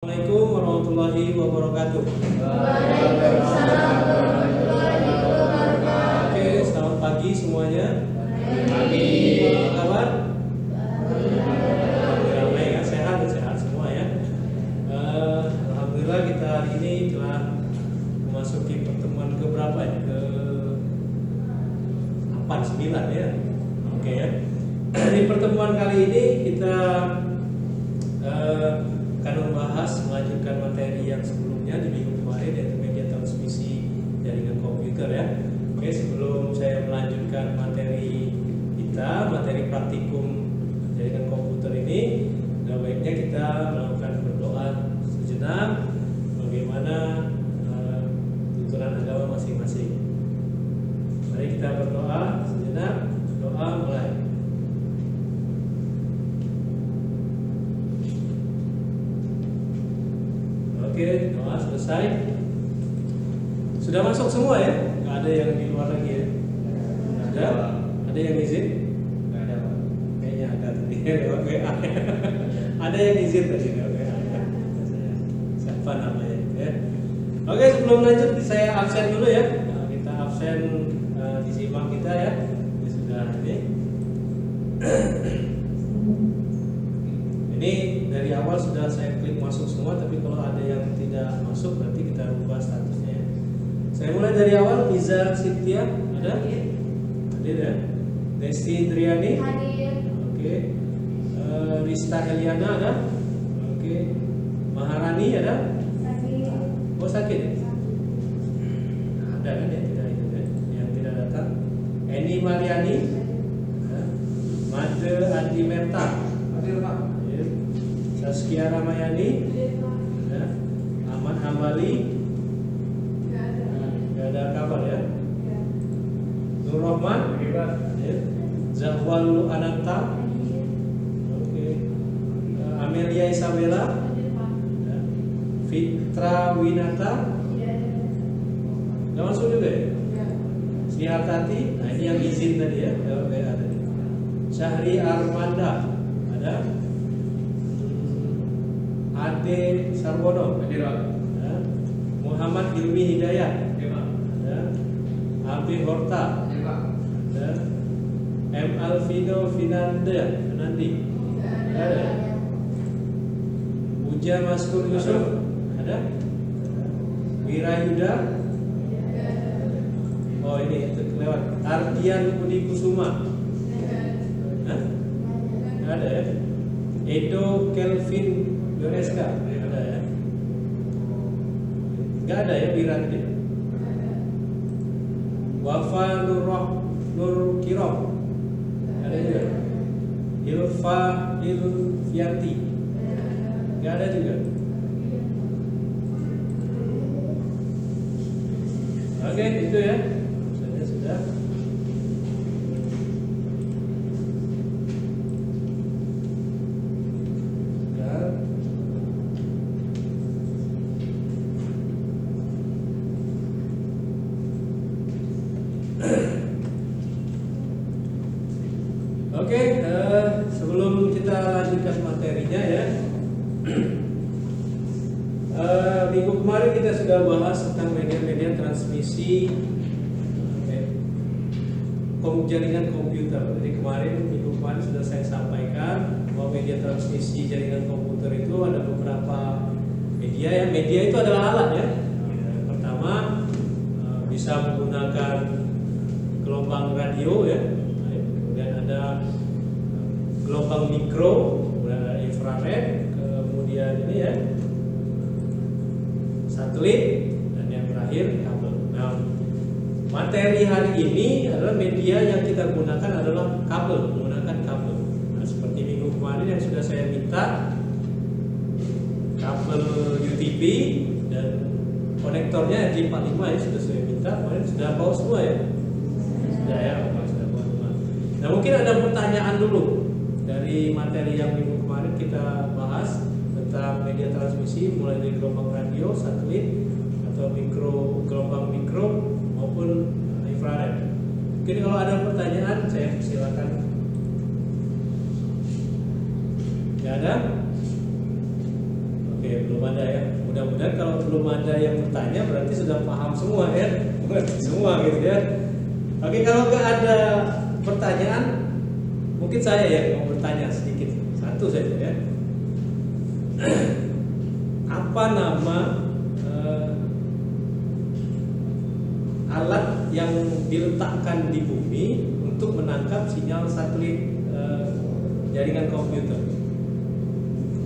Assalamualaikum warahmatullahi wabarakatuh. Oke, selamat pagi semuanya. Apa kabar? Ramai ya, sehat semua ya. Alhamdulillah kita hari ini telah memasuki pertemuan ke berapa ya? Ke 8-9 ya. Oke ya. Di pertemuan kali ini kita akan membahas melanjutkan materi yang sebelumnya di minggu kemarin, yaitu media transmisi jaringan komputer ya. Oke, sebelum saya melanjutkan materi kita, materi praktikum jaringan komputer ini, baiknya kita melakukan berdoa sejenak bagaimana tuturan agama masing-masing. Mari kita berdoa sejenak. Doa mulai. Oke, doa selesai. Sudah masuk semua ya? Nggak ada yang di luar lagi ya? Ada? Ada yang izin? Nggak ada, Pak. Kayaknya ada tadi. Oke. Ada yang izin tadi. Oke. Siapa namanya? Ya. Oke, sebelum lanjut saya absen dulu ya. Nah, kita absen disimak kita ya. Ini sudah ini. Ini dari awal sudah saya klik masuk semua, tapi kalau ada yang tidak masuk berarti kita ubah statusnya ya. Saya mulai dari awal. Iza Cynthia ada? Hadir ya. Desti Indriani hadir. Oke. Rista Eliana ada? Oke. Maharani ada? Sakit. Oh sakit ya? Ada kan yang tidak itu ya? Yang tidak datang. Eni Mariani ada? Made Adi Merta hadir Pak. Saskia Ramayani, ya. Ahmad Hambali, nggak ada kabar ya. Nur Rahman, ya. Zahwal Ananta, oke. Amelia Isabella, ya. Fitra Winata, nggak masuk juga ya. Srihartati, nah ini yang izin tadi ya. Oke, ada. Syahri Armanda, ada. Ade Sarwono, ya. Muhammad Hilmi Hidayat, ya. Abi Horta, ya. M Alvino Finandi, ada. Uja Maskur Yusuf, ada. Wirayuda, oh ini terlewat. Ardian Budi Kusuma, ada ya. Edo Kelvin Yoneska ada ya? Nggak ada ya Wiranti. Wafa Nur Kirom ada juga. Ilfa Ilfianti nggak ada juga. Oke itu ya. Sudah. Oke, sebelum kita lanjutkan materinya ya, minggu kemarin kita sudah bahas tentang media-media transmisi jaringan komputer. Jadi minggu kemarin sudah saya sampaikan bahwa media transmisi jaringan komputer itu ada beberapa media ya. Media itu adalah alat ya. Pertama bisa menggunakan gelombang radio ya. Kemudian ada gelombang mikro, kemudian ada infrared, kemudian ini ya satelit, dan yang terakhir kabel. Nah, materi hari ini adalah media yang kita gunakan adalah kabel, menggunakan kabel. Nah, seperti minggu kemarin yang sudah saya minta kabel UTP dan konektornya J45 ya sudah saya minta, kemarin sudah bawa semua ya. Sudah ya. Nah mungkin ada pertanyaan dulu dari materi yang minggu kemarin kita bahas tentang media transmisi mulai dari gelombang radio, satelit atau gelombang mikro maupun infrared. Mungkin kalau ada pertanyaan saya silakan. Tidak ada? Oke, belum ada ada ya. Mudah-mudahan kalau belum ada yang bertanya berarti sudah paham semua ya. Semua gitu ya. Oke, kalau nggak ada pertanyaan, mungkin saya ya mau bertanya sedikit, satu saja ya. Apa nama alat yang diletakkan di bumi untuk menangkap sinyal satelit jaringan komputer?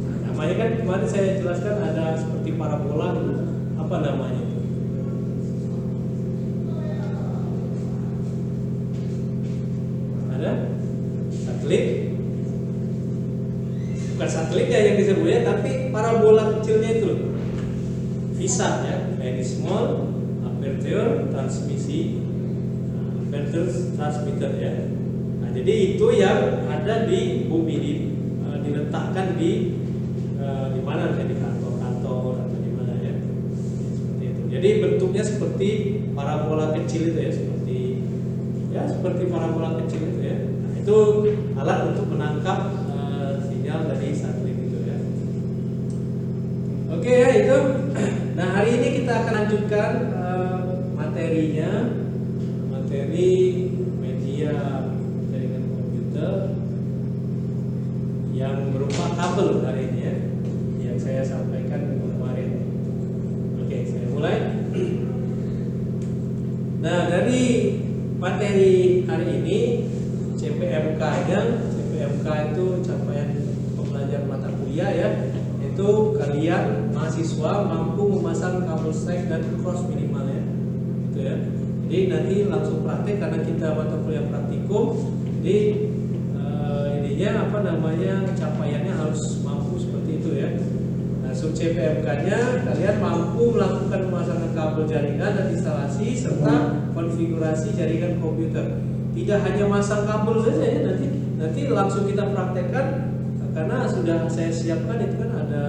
Nah, namanya kan kemarin saya jelaskan ada seperti parabola, apa namanya itu? Ada satelit, bukan satelitnya yang disebutnya, tapi parabola kecilnya itu, VISAT ya, very small aperture transmisi, aperture transmitter ya. Nah, jadi itu yang ada di bumi, diletakkan di mana, di kantor-kantor atau di mana ya, seperti itu. Jadi bentuknya seperti parabola kecil itu ya, seperti parabola kecil itu ya. Nah, itu alat untuk menangkap sinyal dari satelit itu ya. Oke ya itu. Nah, hari ini kita akan lanjutkan materinya, materi media jaringan komputer yang berupa kabel hari ini ya, yang saya sampaikan kemarin. Oke, saya mulai. Nah, dari materi hari ini CPMK-nya, CPMK itu capaian pembelajaran mata kuliah ya, itu kalian mahasiswa mampu memasang kabel stack dan cross minimal ya, gitu ya. Jadi nanti langsung praktek karena kita mata kuliah praktikum, jadi ininya apa namanya, capaiannya harus mampu seperti itu ya. Nah, sub CPMK-nya kalian mampu melakukan pemasangan kabel jaringan dan instalasi serta konfigurasi jaringan komputer. Tidak hanya masang kabel saja ya, nanti langsung kita praktekkan karena sudah saya siapkan itu kan ada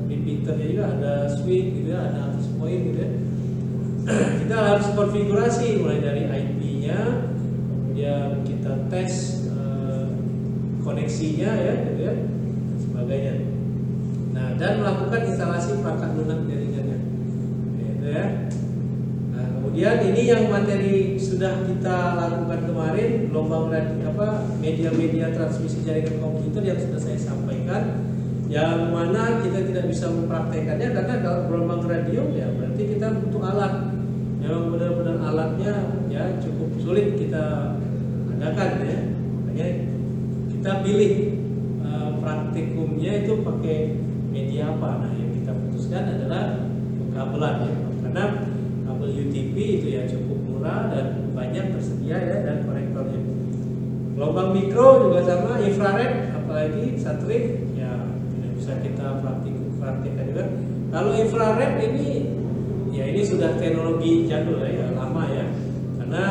repeaternya juga, ada switch gitu ya, ada access point gitu ya. Kita harus konfigurasi mulai dari IP-nya, kemudian kita tes koneksinya ya, gitu ya, dan sebagainya. Nah, dan melakukan instalasi perangkat lunak jaringannya, gitu ya. Nah, kemudian ini yang materi sudah kita lakukan kemarin, gelombang radio media-media transmisi jaringan komputer yang sudah saya sampaikan, yang mana kita tidak bisa mempraktekannya karena kalau gelombang radio ya berarti kita butuh alat. Memang benar-benar alatnya ya cukup sulit kita adakan ya. Makanya kita pilih praktikumnya itu pakai media apa. Nah, yang kita putuskan adalah kabelan ya. Karena kabel UTP itu ya cukup murah dan banyak tersedia ya, dan konektornya. Gelombang mikro juga sama, infrared apalagi satelit ya tidak bisa kita praktikkan juga. Kalau infrared ini sudah teknologi jadul ya, lama ya. Karena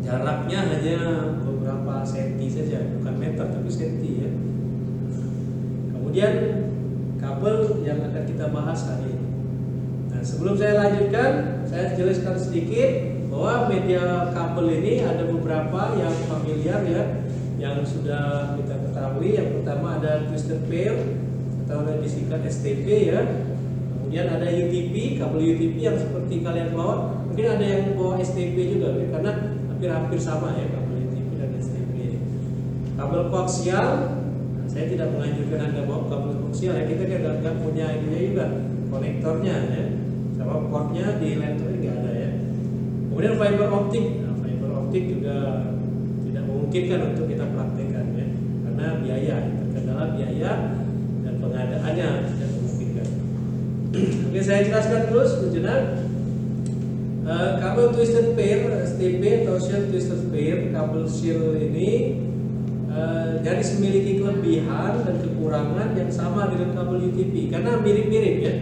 jaraknya hanya beberapa senti saja, bukan meter tapi senti ya. Kemudian kabel yang akan kita bahas hari ini. Nah, sebelum saya lanjutkan, saya jelaskan sedikit bahwa media kabel ini ada beberapa yang familiar ya, yang sudah kita ketahui. Yang pertama ada twisted pair atau disingkat STP ya. Kemudian ada UTP, kabel UTP yang seperti kalian bawa. Mungkin ada yang bawa STP juga ya, karena hampir sama ya kabel UTP dan STP. Kabel koaksial, nah, saya tidak menganjurkan Anda bawa kabel koaksial ya, kita kan nggak punya ininya juga, konektornya ya, sama portnya di laptop nggak ada ya. Kemudian fiber optik, nah, fiber optik juga tidak memungkinkan untuk kita praktekkan ya, karena biaya, terkendala biaya dan pengadaannya tidak memungkinkan. Oke, saya jelaskan dulu sejenak. Kabel twisted pair STP atau shell twisted pair, kabel shell ini nyaris memiliki kelebihan dan kekurangan yang sama dengan kabel UTP karena mirip-mirip ya,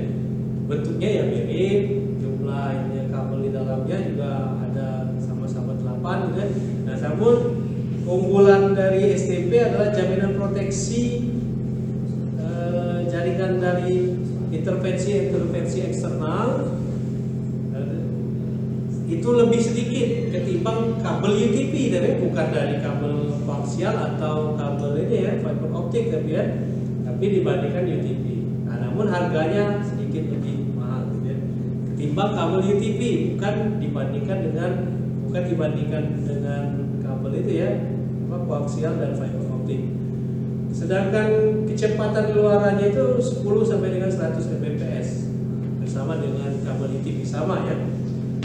bentuknya ya mirip, jumlahnya kabel di dalamnya juga ada sama-sama 8 gitu ya. Nah, namun keunggulan dari STP adalah jaminan proteksi jaringan dari intervensi eksternal itu lebih sedikit ketimbang kabel UTP, tapi bukan dari kabel koaksial atau kabel ini ya, fiber optik tapi ya, tapi dibandingkan UTP. Nah, namun harganya sedikit lebih mahal gitu ya. Ketimbang kabel UTP, bukan dibandingkan dengan kabel itu ya, koaksial dan fiber optik. Sedangkan kecepatan keluarannya itu 10 sampai dengan 100 Mbps bersama dengan kabel UTP sama ya.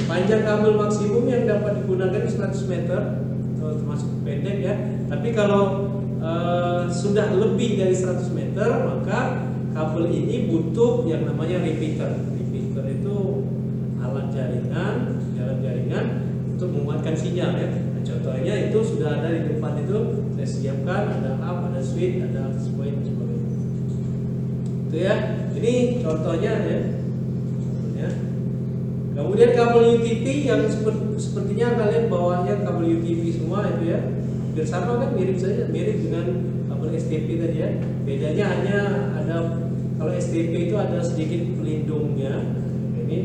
Panjang kabel maksimum yang dapat digunakan 100 meter, termasuk pendek ya. Tapi kalau sudah lebih dari 100 meter, maka kabel ini butuh yang namanya repeater. Repeater itu alat jaringan untuk menguatkan sinyal ya. Nah, contohnya itu sudah ada di depan itu, saya siapkan, ada up, ada switch, ada access point sebagainya. Itu ya. Ini contohnya ya. Kemudian kabel UTP yang sepertinya kalian bawahnya kabel UTP semua itu ya. Hampir sama kan, mirip dengan kabel STP tadi ya. Bedanya hanya ada, kalau STP itu ada sedikit pelindungnya. Ini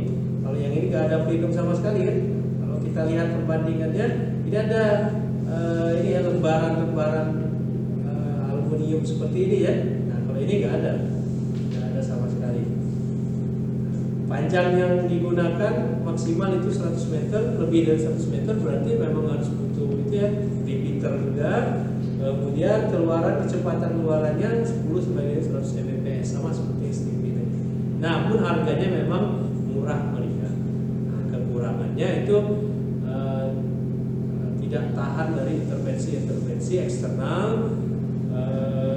kalau yang ini nggak ada pelindung sama sekali kan. Kalau kita lihat perbandingannya, tidak ada ini ya, lembaran aluminium seperti ini ya. Nah kalau ini nggak ada sama sekali. Panjang yang digunakan maksimal itu 100 meter, lebih dari 100 meter berarti memang harus butuh itu ya, repeater juga. Kemudian kecepatan keluarannya 10 sampai 100 Mbps sama seperti STP tadi. Namun harganya memang murah meriah. Nah, kekurangannya itu tidak tahan dari intervensi eksternal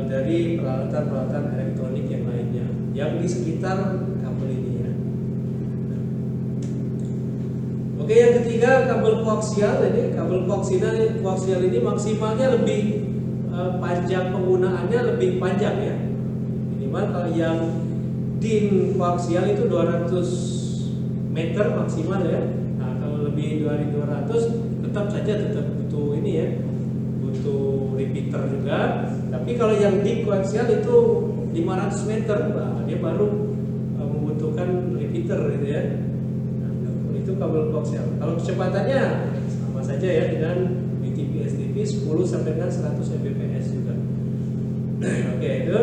dari peralatan elektronik yang lainnya yang di sekitar kabel ini ya. Oke, yang ketiga kabel koaksial. Ini kabel koaksial ini maksimalnya lebih panjang, penggunaannya lebih panjang ya. Minimal kalau yang DIN koaksial itu 200 meter maksimal ya. Nah, kalau lebih dari 200 tetap butuh ini ya, butuh repeater juga. Tapi kalau yang DIN koaksial itu 500 meter, nah, dia baru membutuhkan repeater gitu ya. Itu kabel koaksial. Kalau kecepatannya sama saja ya dengan UTP STP 10 sampai dengan 100 Mbps juga. Oke, itu.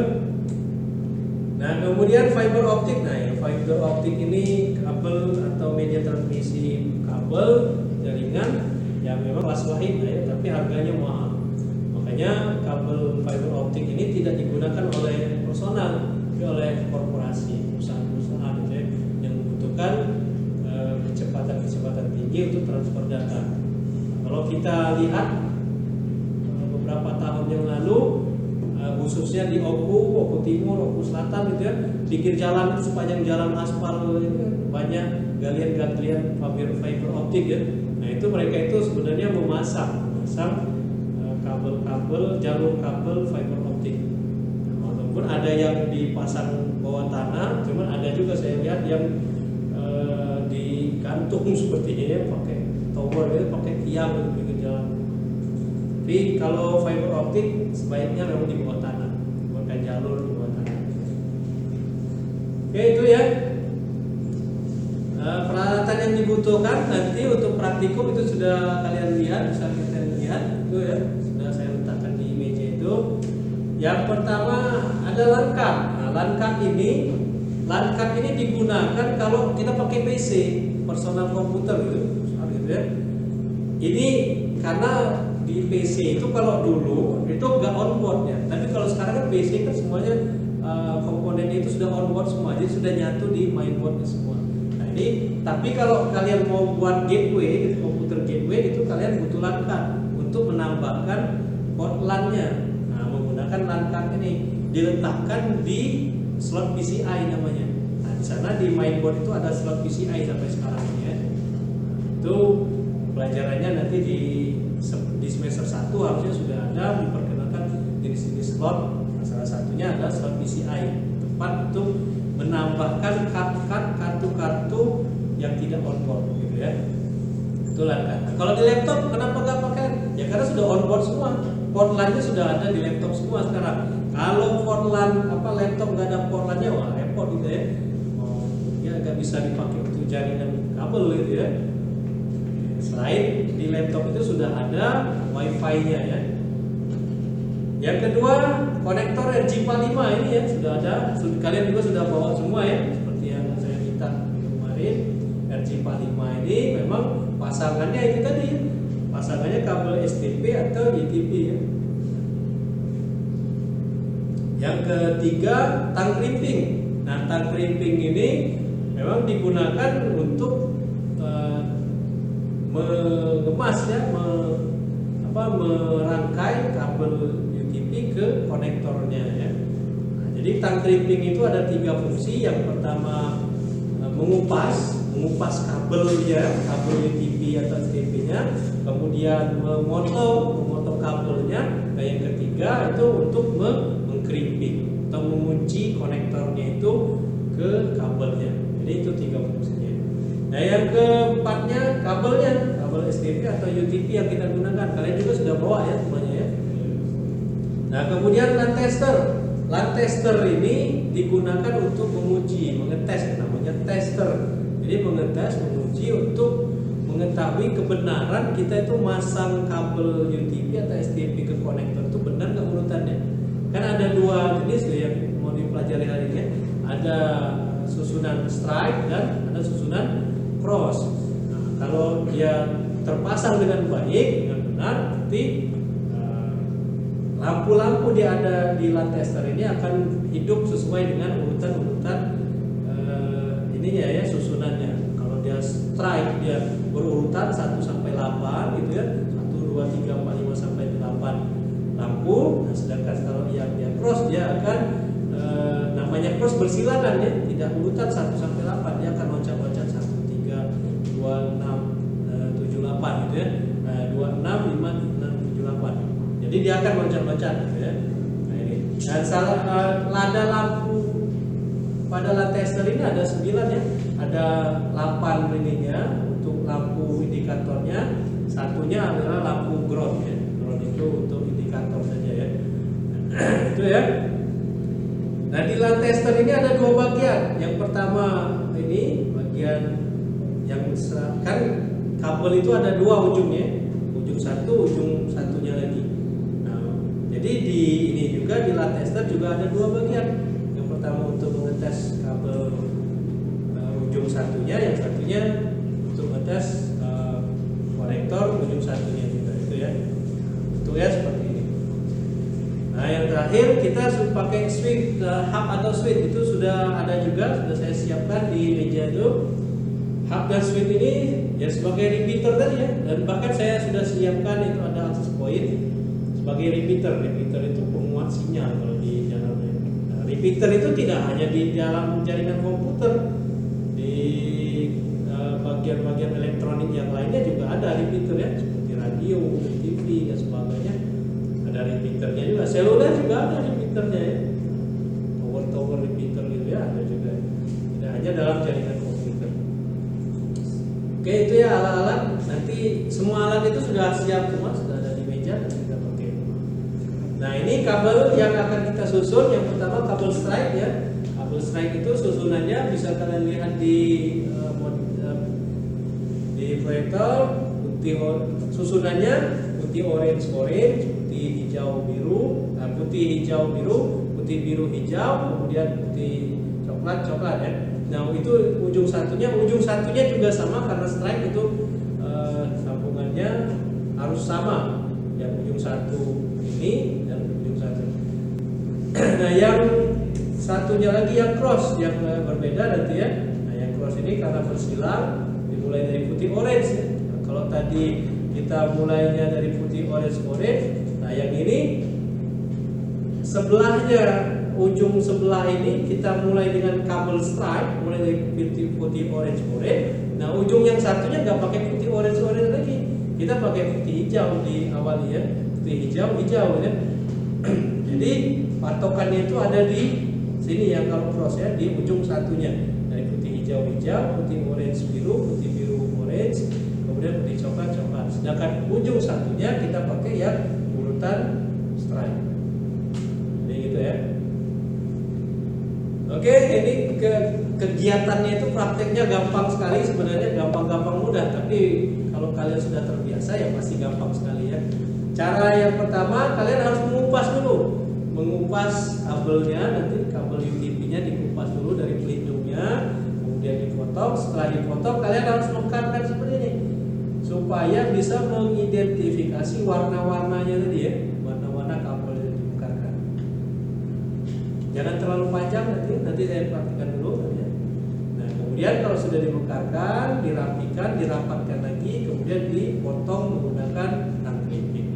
Nah, kemudian fiber optik. Nah, ya, fiber optik ini kabel atau media transmisi kabel jaringan yang memang kelas wahid ya, tapi harganya mahal. Makanya kabel fiber optik ini tidak digunakan oleh personal, tapi oleh korporasi, perusahaan-perusahaan gitu ya, yang membutuhkan kecepatan tinggi untuk transfer data. Kalau kita lihat beberapa tahun yang lalu, khususnya di Oku Timur, Oku Selatan gitu ya, pinggir jalan itu sepanjang jalan aspal banyak galian fiber optik ya. Nah itu mereka itu sebenarnya memasang jalur kabel fiber optik. Nah, walaupun ada yang dipasang bawah tanah, cuman ada juga saya lihat yang digantung seperti ini ya, pakai tower ya, pakai tiang di pinggir jalan. Tapi kalau fiber optik sebaiknya memang di bawah tanah, bukan jalur di bawah tanah. Oke, itu ya peralatan yang dibutuhkan nanti untuk praktikum itu sudah kalian lihat, bisa kita lihat itu ya, sudah saya letakkan di meja itu. Yang pertama ada LAN-CAP. Nah, LAN-CAP ini digunakan kalau kita pakai PC, personal komputer gitu ya. Ini karena di PC itu kalau dulu itu nggak onboard ya, tapi kalau sekarang kan PC kan semuanya komponennya itu sudah onboard semua, jadi sudah nyatu di mainboardnya semua. Nah ini, tapi kalau kalian mau buat gateway, komputer gateway itu kalian butuh LAN-CAP untuk menambahkan port LAN-nya. Nah menggunakan LAN-CAP ini diletakkan di slot PCI namanya. Nah di sana di mainboard itu ada slot PCI sampai sekarang ya. Itu pelajarannya nanti di semester 1 harusnya sudah ada memperkenalkan jenis-jenis slot. Salah satunya adalah slot PCI, tempat untuk menambahkan kartu-kartu yang tidak onboard gitu ya. Itulah kan. Nah, kalau di laptop kenapa nggak pakai? Ya karena sudah onboard semua. Port LAN-nya sudah ada di laptop semua sekarang. Kalau port LAN laptop nggak ada port LAN-nya, wah repot gitu ya. Ya nggak bisa dipakai untuk jaringan kabel gitu ya. Selain di laptop itu sudah ada wifi-nya ya. Yang kedua, konektor RJ45 ini ya sudah ada, kalian juga sudah bawa semua ya, seperti yang saya minta kemarin. RJ45 ini memang pasangannya itu tadi, pasangannya kabel STP atau UTP ya. Yang ketiga, tang crimping. Nah, tang crimping ini memang digunakan untuk mengemas ya, merangkai kabel UTP ke konektornya ya. Nah, jadi tang crimping itu ada 3 fungsi. Yang pertama mengupas kabelnya, kabel UTP atau STP-nya, kemudian memotong kabelnya. Nah, yang ketiga itu untuk mengkrimping atau mengunci konektornya itu ke kabelnya. Jadi itu 3 fungsinya. Nah, yang keempatnya kabelnya, kabel STP atau UTP yang kita gunakan. Kalian juga sudah bawa ya semuanya ya. Nah, kemudian LAN tester. LAN tester ini digunakan untuk menguji, mengetes, namanya tester. Jadi mengetes, menguji untuk mengetahui kebenaran kita itu masang kabel UTP atau STP ke konektor itu benar nggak urutannya. Kan ada 2 jenis yang mau dipelajari hari ini. Ada susunan strike dan ada susunan cross. Nah, kalau dia terpasang dengan baik, dengan benar, nanti lampu-lampu dia ada di LAN tester ini akan hidup sesuai dengan urutan-urutan ininya ya, susunannya. Kalau dia strike dia berurutan 1 sampai 8 gitu ya, 1, 2, 3, 4, 5 sampai 8 lampu. Nah, sedangkan kalau yang dia cross dia akan namanya cross bersilangan ya, tidak urutan 1 sampai 8, dia akan loncat-loncat 1, 3, 2, 6, 7, 8 gitu ya. 2, 6, 5, 6, 7, 8. Jadi dia akan loncat-loncat gitu ya. Nah, ini. Dan lada lampu pada LAN tester ini ada 9 ya. Ada 8 ininya untuk lampu indikatornya. Satunya adalah lampu ground ya. Ground itu untuk indikator saja ya. Itu ya. Nah, di LAN tester ini ada 2 bagian. Yang pertama ini bagian yang kan kabel itu ada 2 ujungnya, ujung satu, ujung satunya lagi. Nah, jadi di ini juga di LAN tester juga ada 2 bagian. Yang pertama untuk mengetes kabel ujung satunya, yang satunya untuk mengetes konektor ujung satunya juga itu ya. Itu ya seperti ini. Nah, yang terakhir kita pakai switch hub atau switch itu sudah ada juga, sudah saya siapkan di meja itu. Hub dan switch ini ya sebagai repeater tadi ya, dan bahkan saya sudah siapkan itu ada access point sebagai repeater. Repeater itu penguat sinyal kalau di dalam. Nah, repeater itu tidak hanya di dalam jaringan komputer, di bagian-bagian elektronik yang lainnya juga ada repeater ya, seperti radio, TV dan sebagainya. Ada repeaternya juga, seluler juga ada repeaternya ya, tower repeater gitu ya, ada juga. Tidak hanya dalam jaringan komputer. Oke, itu ya alat-alat. Nanti semua alat itu sudah siap semua, sudah ada di meja dan kita pakai. Nah, ini kabel yang akan kita susun. Yang pertama kabel strike ya. Kabel strike itu susunannya bisa kalian lihat di proyektor. Susunannya putih orange, putih hijau biru, putih hijau biru, putih biru hijau, kemudian putih coklat ya. Nah, itu ujung satunya juga sama karena strike itu sambungannya harus sama. Yang ujung satu ini dan ujung satu. Nah, yang satunya lagi yang cross yang berbeda nanti ya. Nah, yang cross ini karena bersilang dimulai dari putih orange ya. Nah, kalau tadi kita mulainya dari putih orange. Nah, yang ini sebelahnya, ujung sebelah ini kita mulai dengan kabel strike, mulai dari putih orange. Nah, ujung yang satunya nggak pakai putih orange lagi, kita pakai putih hijau di awal ya, putih hijau ya. Jadi patokannya itu ada di sini ya kalau cross ya, di ujung satunya dari putih hijau, putih orange biru, putih biru orange, kemudian putih coklat. Sedangkan ujung satunya kita pakai yang urutan strike. Jadi gitu ya. Oke, ini kegiatannya itu prakteknya gampang sekali sebenarnya, gampang mudah. Tapi kalau kalian sudah terbiasa ya pasti gampang sekali ya. Cara yang pertama kalian harus mengupas dulu, mengupas kabelnya, nanti kabel UTP-nya dikupas dulu dari pelindungnya, kemudian dipotong. Setelah dipotong kalian harus mekarkan seperti ini supaya bisa mengidentifikasi warna-warnanya tadi ya, warna-warna kabel yang dimekarkan. Jangan terlalu panjang, nanti saya praktikkan dulu ya. Nah kemudian kalau sudah dimekarkan, dirapikan, dirapatkan lagi, kemudian dipotong menggunakan tang clipping.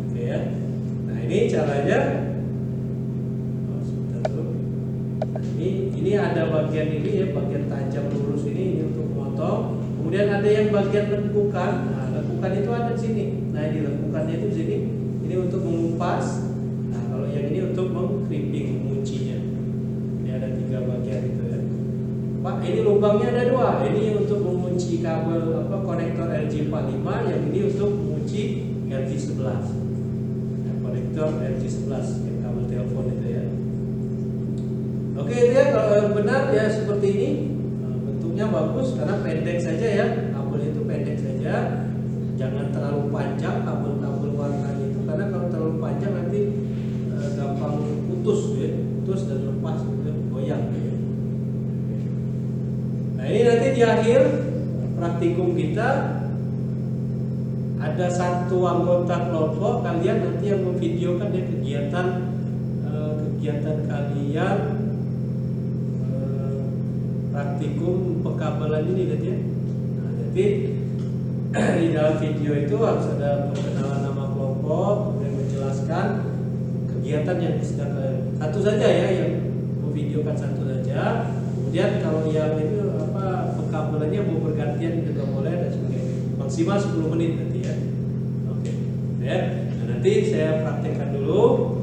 Oke ya. Nah ini caranya. Oh, sebentar dulu. Ini ada bagian ini ya, bagian tajam lurus ini untuk memotong. Kemudian ada yang bagian lekukan. Nah, lekukan itu ada di sini. Nah, di lekukannya itu di sini. Ini untuk mengupas. Nah, kalau yang ini untuk mengkripping, menguncinya. Ini ada 3 bagian itu ya. Pak, ini lubangnya ada 2. Ini untuk mengunci kabel konektor RJ45, yang ini untuk mengunci RJ11. Nah, konektor RJ11 yang kabel telepon itu ya. Oke, itu ya, kalau benar ya seperti ini. Bentuknya bagus karena pendek saja ya, kabel itu pendek saja, jangan terlalu panjang kabel-kabel warna itu, karena kalau terlalu panjang nanti gampang putus ya, putus dan lepas gitu, goyang gitu. Nah ini nanti di akhir praktikum kita ada satu anggota kelompok kalian nanti yang memvideokan ya kegiatan kalian praktikum pekabelan ini nanti ya. Nah, nanti di dalam video itu harus ada perkenalan nama kelompok, kemudian menjelaskan kegiatan yang sedang satu saja ya, yang memvideokan satu saja. Kemudian kalau yang itu pekabelannya mau bergantian juga boleh dan sebagainya. Maksimal 10 menit nanti ya. Oke. Ya. Nah, nanti saya praktekkan dulu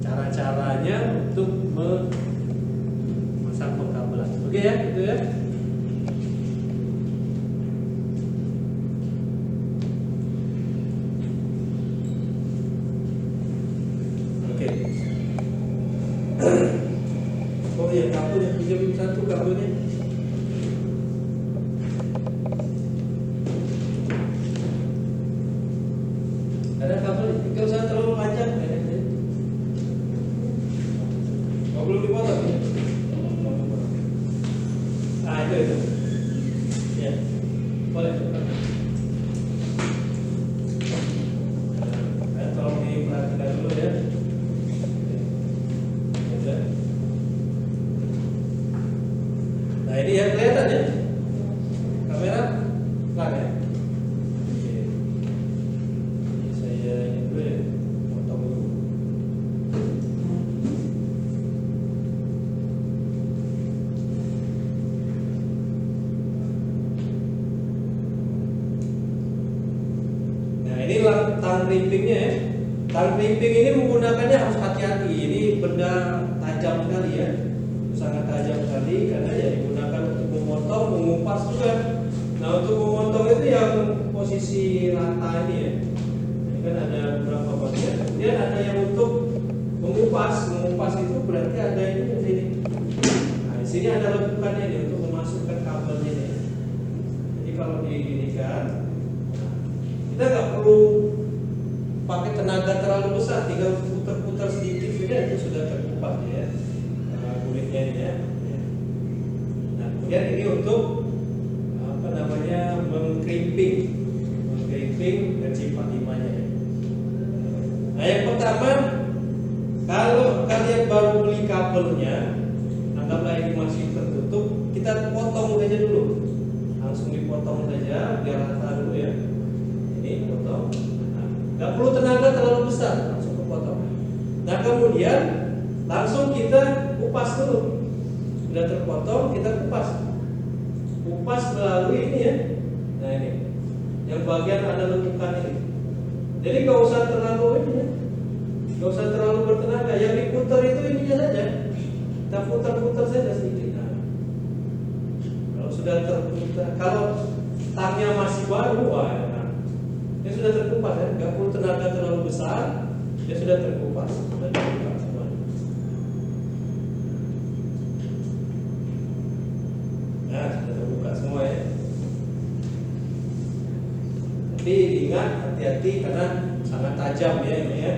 cara-caranya untuk memasang pekabelan. Oke ya, gitu ya. Oke. Oh iya, kabelnya pinjam satu kabelnya. Ada kabel, nggak usah terlalu panjang. Oh, belum dipotong ya? Ah itu. Ya, boleh. Tolong diperhatikan dulu ya. Nah ini ya, kelihatan ya, kamera pelan ya. Oke. Ini saya ini dulu ya, potong dulu. Nah ini tang clippingnya ya. Tang clipping ini menggunakannya harus hati-hati. Ini benda tajam sekali ya, sangat tajam sekali karena ya digunakan untuk memotong, mengupas juga. Nah untuk memotong itu yang posisi rata ini ya. Ini kan ada beberapa bagian. Kemudian ada yang untuk mengupas. Mengupas itu berarti ada ini di sini. Nah di sini ada lekukannya ini untuk memasukkan kabelnya ini. Jadi kalau diginikan, kita nggak perlu pakai tenaga terlalu besar, tinggal putar-putar sedikit saja itu sudah terkupas ya. Kulitnya ini ya. Nah kemudian ini untuk mengkripping RJ45 nya ya. Nah yang pertama, kalau kalian baru beli kabelnya, anggaplah ini masih tertutup, kita potong saja dulu, langsung dipotong saja biar rata dulu ya. Ini potong, nggak perlu tenaga terlalu besar, langsung dipotong. Nah kemudian langsung kita kupas dulu. Sudah terpotong, kita kupas melalui ini ya. Nah ini yang bagian ada lekukan ini. Jadi nggak usah terlalu ini ya, nggak usah terlalu bertenaga. Yang diputar itu ininya saja, kita putar-putar saja sedikit. Nah, kalau sudah terputar, kalau tangnya masih baru, dia sudah terkupas ya, nggak perlu tenaga terlalu besar, dia sudah terkupas, sudah terkupas semua. Nah, sudah terbuka semua ya. Tapi ingat, hati-hati karena sangat tajam ya ini ya.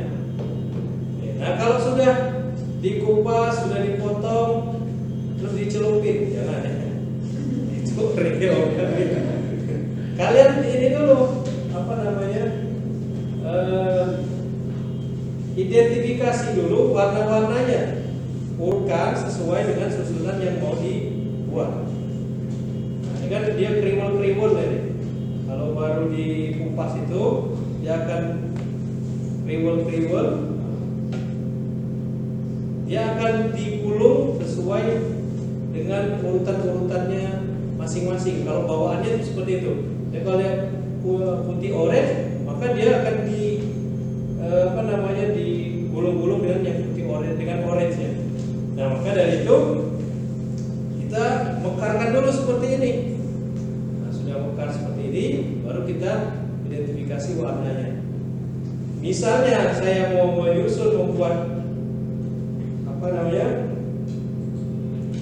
Nah kalau sudah dikupas, sudah dipotong, terus dicelupin, jangan ya. Itu real. Kalian ini dulu apa namanya? Identifikasi dulu warna-warnanya, urutkan sesuai dengan susunan yang mau dibuat. Nah, ini kan dia kriwel-kriwel ini. Kalau baru dikupas itu dia akan kriwel-kriwel. Dia akan digulung sesuai dengan urutan-urutannya masing-masing. Kalau bawaannya itu seperti itu. Jadi kalau dia putih orange, maka dia akan digulung-gulung dengan yang putih orange, dengan orange ya. Nah maka dari itu kita mekarkan dulu seperti ini. Nah sudah mekar seperti ini, baru kita identifikasi warnanya. Misalnya saya mau menyusun membuat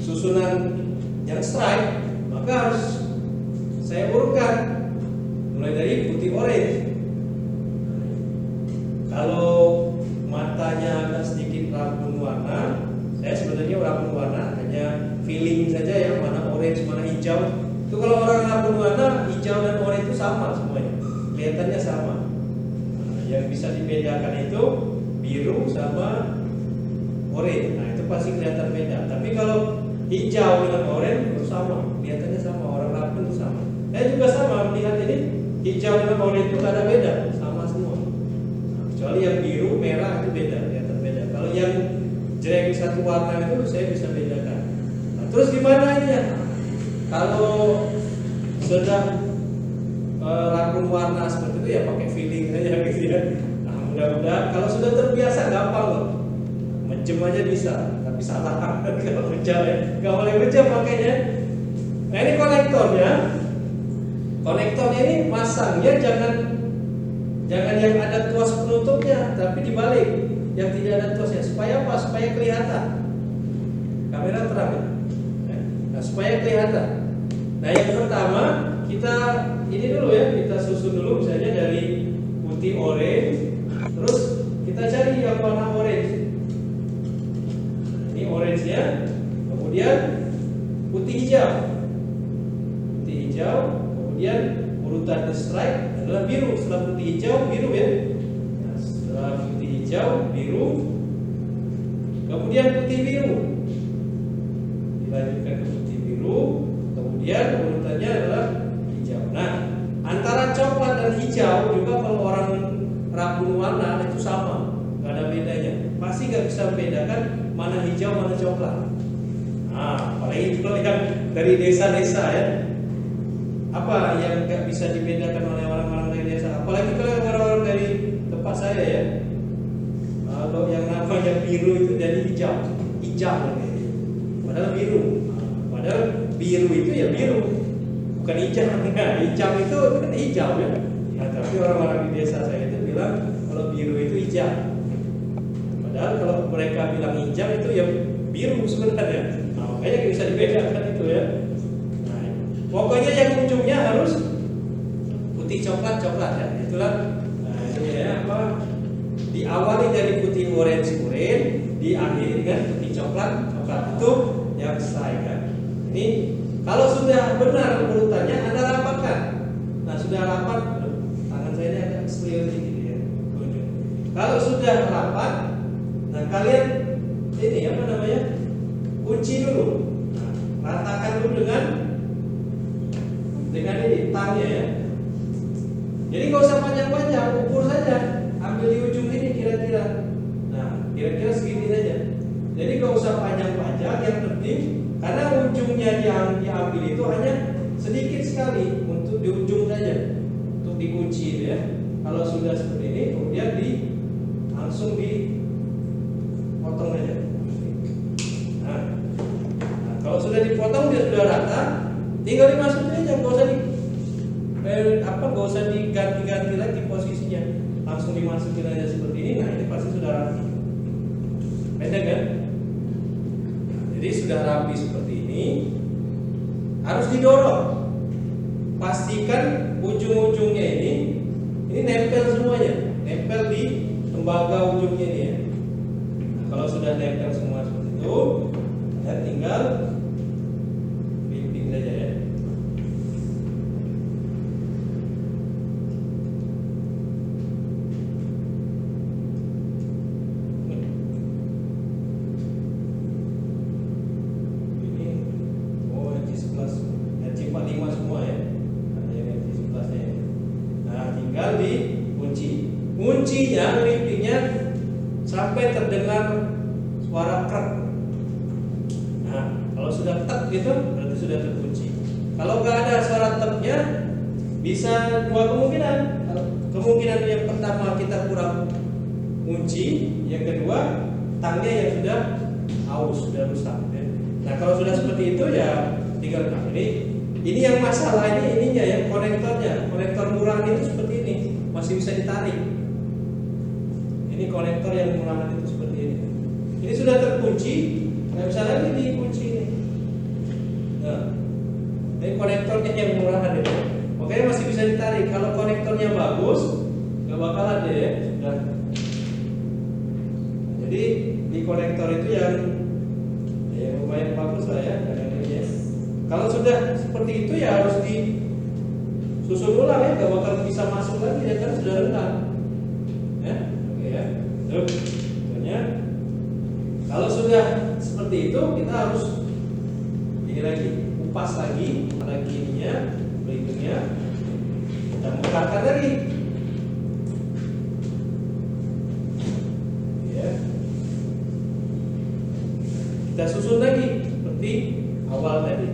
susunan yang stripe, maka harus saya urutkan mulai dari putih orange. Kalau matanya agak sedikit rabun warna, saya sebenarnya rabun warna hanya feeling saja ya, mana orange mana hijau. Itu kalau orang rabun warna, hijau dan orange itu sama semuanya, kelihatannya sama. Nah, yang bisa dibedakan itu biru sama orange. Nah itu pasti kelihatan beda. Tapi kalau hijau dengan orange itu sama, kelihatannya sama, orang rabun itu sama. Saya juga sama melihat ini, hijau dengan orange itu ada beda, sama semua. Kecuali yang biru, merah itu beda, kelihatan beda. Kalau yang jreng satu warna itu saya bisa bedakan. Nah, terus gimana ini ya? Kalau sudah rabun warna seperti itu ya pakai feeling saja gitu ya. Nah, mudah-mudahan kalau sudah terbiasa gampang loh. Menjem aja bisa, tapi salah kalau menjem ya. Gak boleh menjem makanya. Nah ini konektornya. Konektornya ini masangnya jangan yang ada tuas penutupnya, tapi dibalik, yang tidak ada tuasnya. Supaya apa? Supaya kelihatan. Kamera terang ya? Nah, supaya kelihatan. Nah yang pertama kita ini dulu ya, kita susun dulu misalnya dari putih orange, terus kita cari yang warna orange. Ini orange-nya, kemudian putih hijau, kemudian urutan stripe adalah biru. Setelah putih hijau, biru ya. Nah, setelah putih hijau, biru, kemudian putih biru, dilanjutkan ke putih biru, kemudian urutannya adalah hijau. Nah, antara coklat dan hijau juga kalau orang rabun warna itu sama, nggak ada bedanya. Pasti nggak bisa membedakan mana hijau mana coklat. Nah, apalagi kalau yang dari desa-desa ya, apa yang nggak bisa dibedakan oleh orang-orang dari desa? Apalagi kalau orang-orang dari tempat saya ya, kalau yang namanya biru itu jadi hijau, padahal biru. Padahal biru itu ya biru, bukan hijau. Nah, hijau itu kan hijau ya. Nah, tapi orang-orang di desa saya itu bilang kalau biru itu hijau. Padahal kalau mereka bilang hijau itu ya biru sebenarnya. Nah, makanya bisa dibedakan itu ya. Nah, pokoknya yang ujungnya harus putih coklat ya. Itulah ini ya apa? Diawali dari putih orange, diakhiri dengan putih coklat. Itu yang saya kan. Ini kalau sudah benar urutannya Anda rapatkan. Nah, sudah rapat, tangan saya ini agak seliu sedikit ya. Kalau sudah rapat, nah kalian ini apa namanya? Kunci dulu. Nah, ratakan dulu dengan ini tangnya ya. Jadi nggak usah panjang-panjang, ukur saja. Ambil di ujung ini kira-kira. Nah, kira-kira segini saja. Jadi nggak usah panjang-panjang, yang penting karena ujungnya yang diambil itu hanya sedikit sekali untuk di ujung saja, untuk dikunci ya. Kalau sudah seperti ini, kemudian langsung dipotong saja. Nah, kalau sudah dipotong dia sudah rata, tinggal dimasukin aja, nggak usah diganti-ganti lagi posisinya, langsung dimasukin aja seperti ini. Nah ini pasti sudah rapi, beda kan? Jadi sudah rapi seperti ini, harus didorong. Pastikan ujung-ujungnya ini Ini nempel semuanya, nempel di tembaga ujungnya ini ya. Nah, kalau sudah nempel semua seperti itu, ya tinggal clipping saja ya. Kuncinya, clippingnya sampai terdengar suara krek. Nah, kalau sudah tek gitu berarti sudah terkunci. Kalau nggak ada suara teknya, bisa dua kemungkinan. Kemungkinan yang pertama kita kurang kunci, yang kedua tangnya yang sudah aus, sudah rusak. Nah, kalau sudah seperti itu ya tinggal ini yang masalah ini ininya ya, konektornya, konektor murahan itu seperti ini, masih bisa ditarik. Ini konektor yang murahan itu seperti ini. Ini sudah terkunci, nggak bisa lagi dikunci ini. Nah, ini konektornya yang murahan itu. Makanya masih bisa ditarik. Kalau konektornya bagus, nggak bakal ada ya. Sudah. Jadi di konektor itu yang lumayan bagus lah ya. Kalau sudah seperti itu ya harus disusun ulang ya, nggak bakal bisa masuk lagi ya kan sudah rendah. Ya. Ya, contohnya kalau sudah seperti itu kita harus ini lagi kupas lagi ininya berikutnya kita bukakan lagi ya, kita susun lagi seperti awal tadi.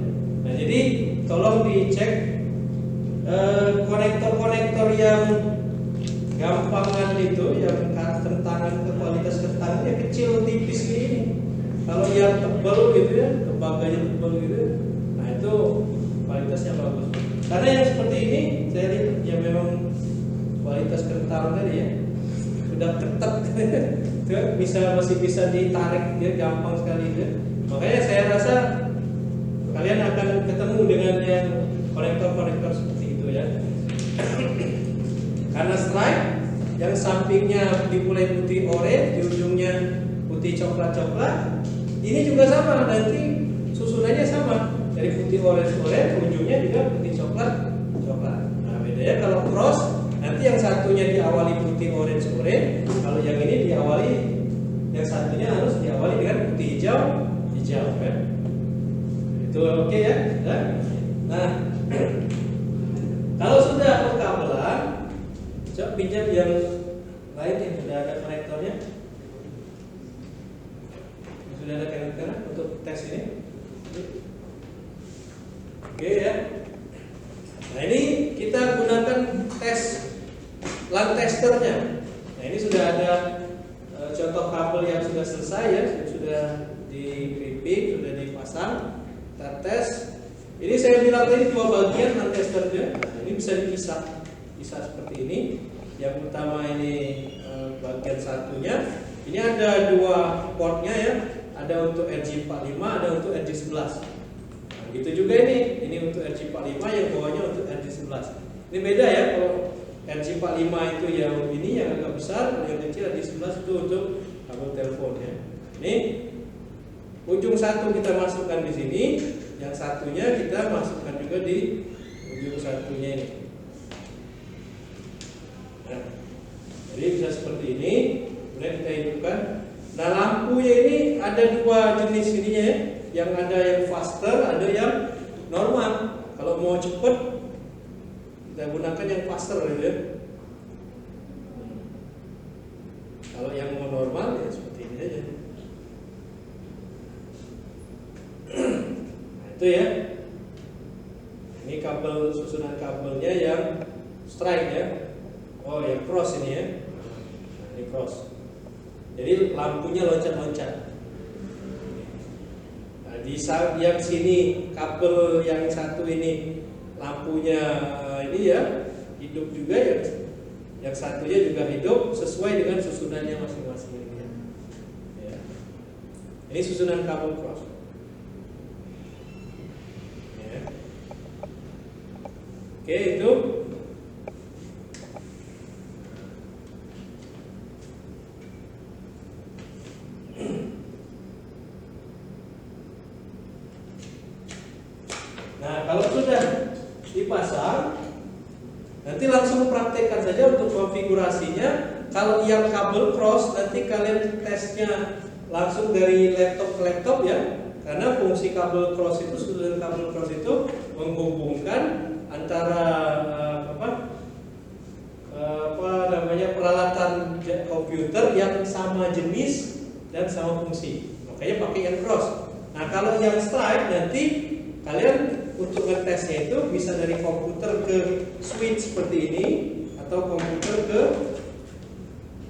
Nah jadi tolong dicek konektor-konektor yang gampangan itu, yang kentangan ke kualitas kentangannya kecil tipis ini. Kalau yang tebal gitu ya, tembaganya tebal gitu, nah itu kualitasnya bagus. Karena yang seperti ini saya lihat ya memang kualitas kental tadi ya sudah ketat, masih bisa ditarik ya, gampang sekali itu. Makanya saya rasa kalian akan ketemu dengan yang konektor-konektor seperti itu ya. Karena stripe yang sampingnya dimulai putih orange, di ujungnya putih coklat-coklat, ini juga sama, nanti susunannya sama, dari putih orange, ujungnya juga putih coklat-coklat. Nah bedanya kalau cross, nanti yang satunya diawali putih orange, kalau yang ini yang satunya harus diawali dengan putih hijau kan? Itu oke ya? Nah kalau sudah perkabelan, coba pinjam yang lain yang sudah ada konektornya. Sudah ada konektornya untuk tes ini. Oke ya. Nah ini kita gunakan tes LAN testernya. Nah ini sudah ada contoh kabel yang sudah selesai ya, sudah di clipping, sudah dipasang. Kita tes. Ini saya bilang tadi dua bagian LAN testernya. Nah, ini bisa dipisah seperti ini. Yang pertama ini bagian satunya. Ini ada dua portnya ya. Ada untuk RJ45, ada untuk RJ11. Nah, gitu juga ini untuk RJ45, yang bawahnya untuk RJ11. Ini beda ya, kalau RJ45 itu yang ini yang agak besar, yang kecil RJ11 itu untuk kabel telepon ya. Ini ujung satu kita masukkan di sini. Yang satunya kita masukkan juga di ujung satunya ini. Nah, jadi bisa seperti ini. Kemudian kita hidupkan. Nah lampunya ini ada dua jenis ininya ya. Yang ada yang faster, ada yang normal. Kalau mau cepet, kita gunakan yang faster gitu ya. Kalau yang mau normal ya seperti ini aja. Itu ya. Ini kabel, susunan kabelnya yang strike ya. Oh yang cross ini ya. Nah, ini cross. Jadi lampunya loncat-loncat. Nah, di yang sini kabel yang satu ini lampunya ini ya hidup juga ya. Yang satunya juga hidup sesuai dengan susunannya masing-masing ya. Ini susunan kabel cross. Oke itu. dipasang. Nanti langsung praktekkan saja untuk konfigurasinya. Kalau yang kabel cross nanti kalian tesnya langsung dari laptop ke laptop ya. Karena fungsi kabel cross itu, sudut kabel cross itu menghubungkan antara peralatan komputer yang sama jenis dan sama fungsi. Makanya pakai yang cross. Nah, kalau yang stripe nanti kalian untuk ngetesnya itu bisa dari komputer ke switch seperti ini atau komputer ke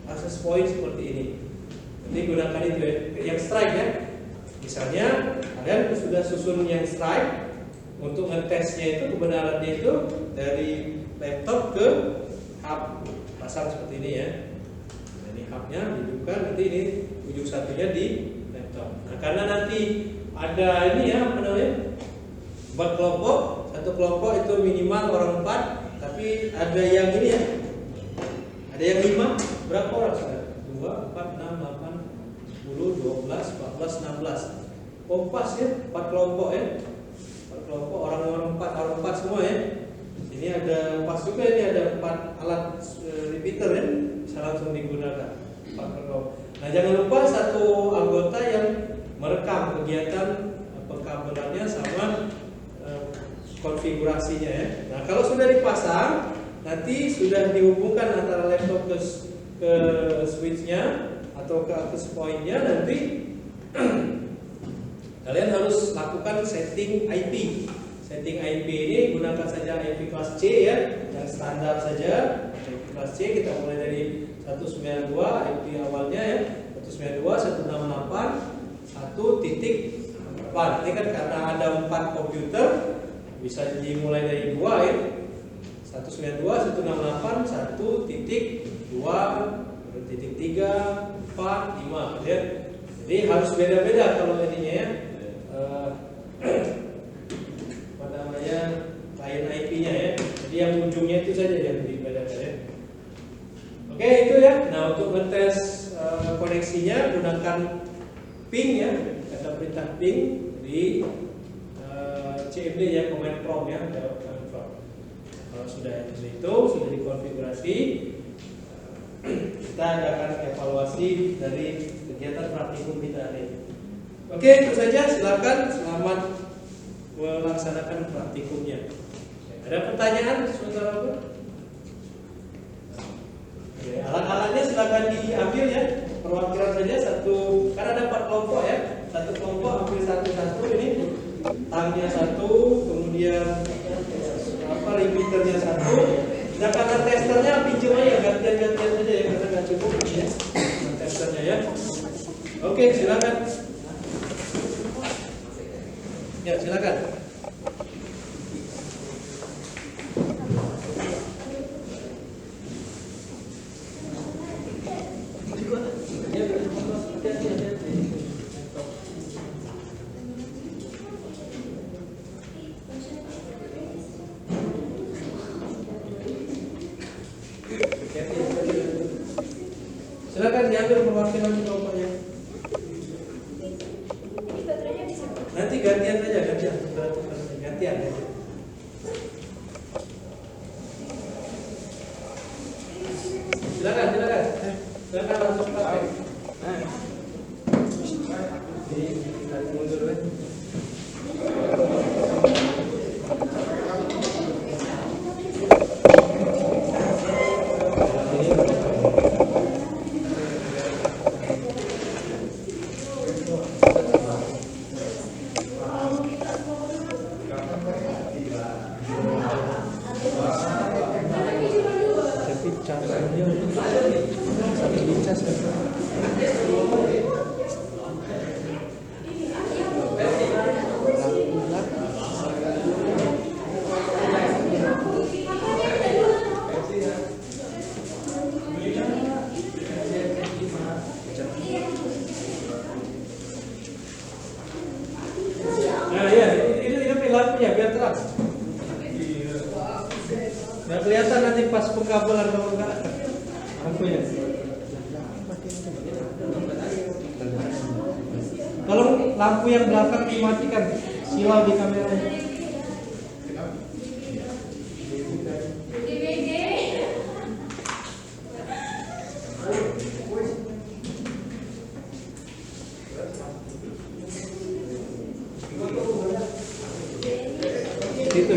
access point seperti ini. Jadi gunakan itu ya, yang stripe ya. Misalnya kalian sudah susun yang stripe, untuk ngetesnya itu kebenarannya itu dari laptop ke hub, pasang seperti ini ya. Nah, ini hubnya dihidupkan, nanti ini ujung satunya di laptop. Nah, karena nanti ada ini ya, apa namanya, 4 kelompok, satu kelompok itu minimal orang 4, tapi ada yang ini ya, ada yang 5, berapa orang sudah? 2, 4, 6, 8, 10, 12, 14, 16. Oh pas ya, 4 kelompok ya, 4 kelompok, orang 4 semua ya. Ini ada pas juga, ini ada 4 alat repeater ya, bisa langsung digunakan 4 kelompok. Nah, jangan lupa satu anggota yang merekam kegiatan pengkabelannya sama konfigurasinya ya. Nah, kalau sudah dipasang, nanti sudah dihubungkan antara laptop ke switchnya atau ke access point-nya, nanti kalian harus lakukan setting IP. Setting IP ini gunakan saja IP kelas C ya, yang standar saja. IP kelas C kita mulai dari 192 IP awalnya ya, 192.168.1.8. Ini kan karena ada 4 komputer, bisa dimulai dari 2 ya. 192.168.1.2.3, 4, 5 ya. Jadi harus beda-beda kalau ininya ya. Apa namanya, klien IP-nya ya. Jadi yang ujungnya itu saja yang dibedakan ya. Oke, itu ya. Nah, untuk ngetes koneksinya gunakan ping ya, kata perintah ping di CMD ya, command prompt ya, command prompt. Kalau sudah itu sudah dikonfigurasi, kita akan evaluasi dari kegiatan praktikum kita hari ini. Oke, itu saja. Silakan, selamat melaksanakan praktikumnya. Ada pertanyaan, saudara? Alat-alatnya silakan diambil ya. Perwakilan saja satu, karena ada 4 kelompok ya. Satu kelompok ambil satu-satu ini. Tangnya 1, kemudian repeaternya 1. Nah, karena testernya pinjam aja, gantian-gantian saja ya, karena nggak cukup ya testernya ya. Oke, silakan. Ya, silakan. Silakan diambil perwakilan kelompoknya. Nanti gantian saja, gantian. Silakan langsung pakai. Jadi kita mundur dulu. Nggak kelihatan nanti pas pengkabelan kalau enggak lampunya. Kalau lampu yang belakang dimatikan, silau di kameranya. Situ.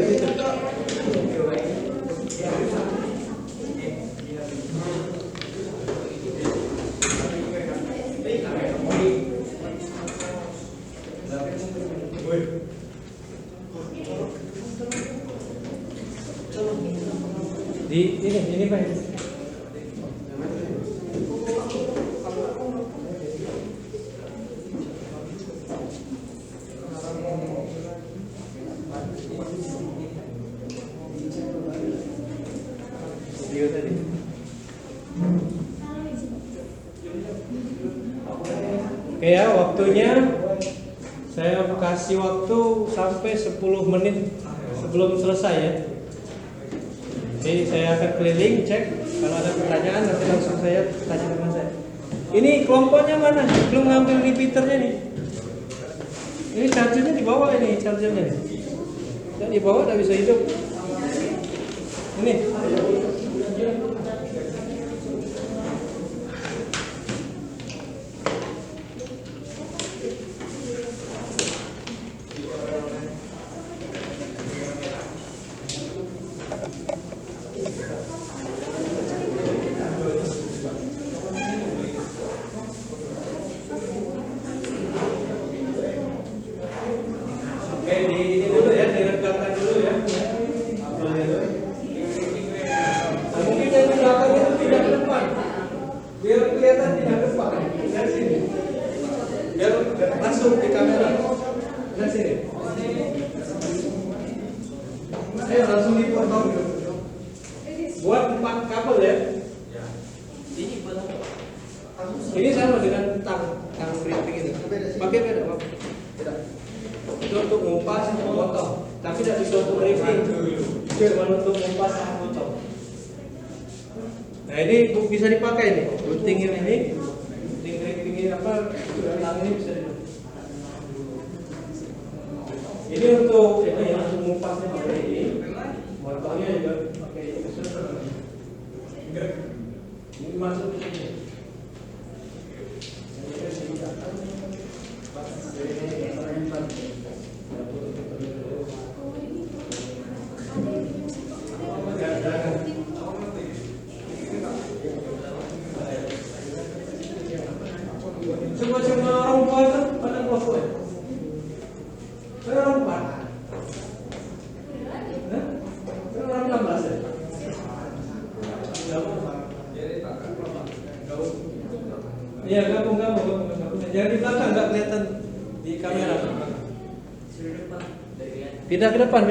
Di ini Pak. Video tadi. Oke ya, waktunya saya kasih waktu sampai 10 menit sebelum selesai ya. Jadi saya akan keliling cek, kalau ada pertanyaan nanti langsung saya tanya sama saya. Ini kelompoknya mana? Belum ngambil repeaternya nih. Ini chargernya di bawah ini, chargernya nih. Dan di bawah tidak bisa hidup. Ini. Ini dulu ya, direkamkan dulu ya. Mungkin yang di belakang itu tidak ke depan, biar kelihatan tidak ke depan. Dari sini, biar langsung di kamera. Dari sini. Ayo langsung dipotong. Buat 4 kabel ya. Ini sama dengan tang printing ini. Pakai beda, Pak. Itu untuk ngupas potong, tapi tidak bisa untuk ripping, cuma untuk ngupas potong. Nah ini bisa dipakai nih, gunting ini, gunting ripping ini apa, tang ini bisa dipakai. Ini untuk ngupasnya pakai ini, potongnya juga pakai ini. Ini masuk ke sini. Cuma rompak kan pada kelompok ya. Saya rompak. Saya 16 ya. Iya gabung. Jangan di belakang nggak kelihatan di kamera. Pindah ke depan.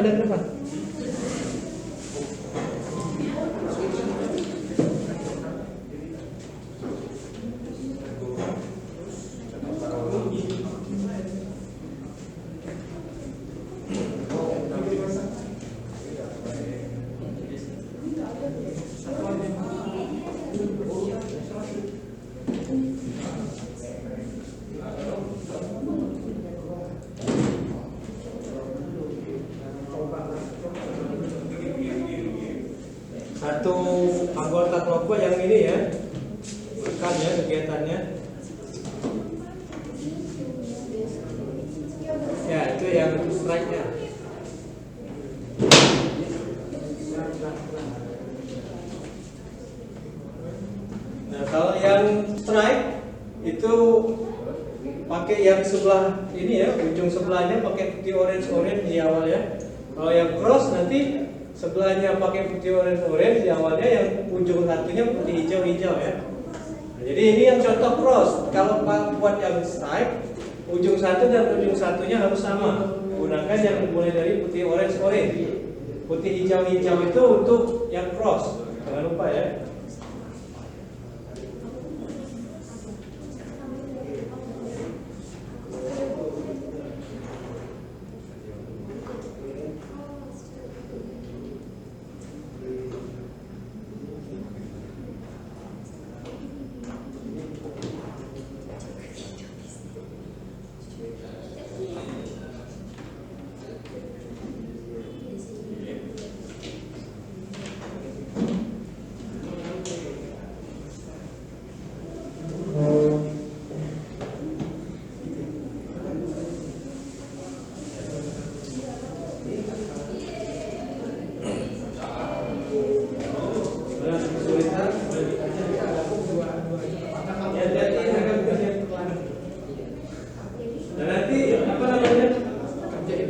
Satu anggota kelompok yang ini ya, bukan ya kegiatannya. Ya itu yang strike-nya. Nah kalau yang strike itu pakai yang sebelah ini ya, ujung sebelahnya pakai putih orange di awal ya. Kalau yang cross nanti sebelahnya pakai putih orange di awalnya, yang ujung satunya putih hijau ya. Nah, jadi ini yang contoh cross. Kalau buat yang strike, ujung satu dan ujung satunya harus sama. Gunakan yang mulai dari putih orange. Putih hijau itu untuk yang cross. Jangan lupa ya.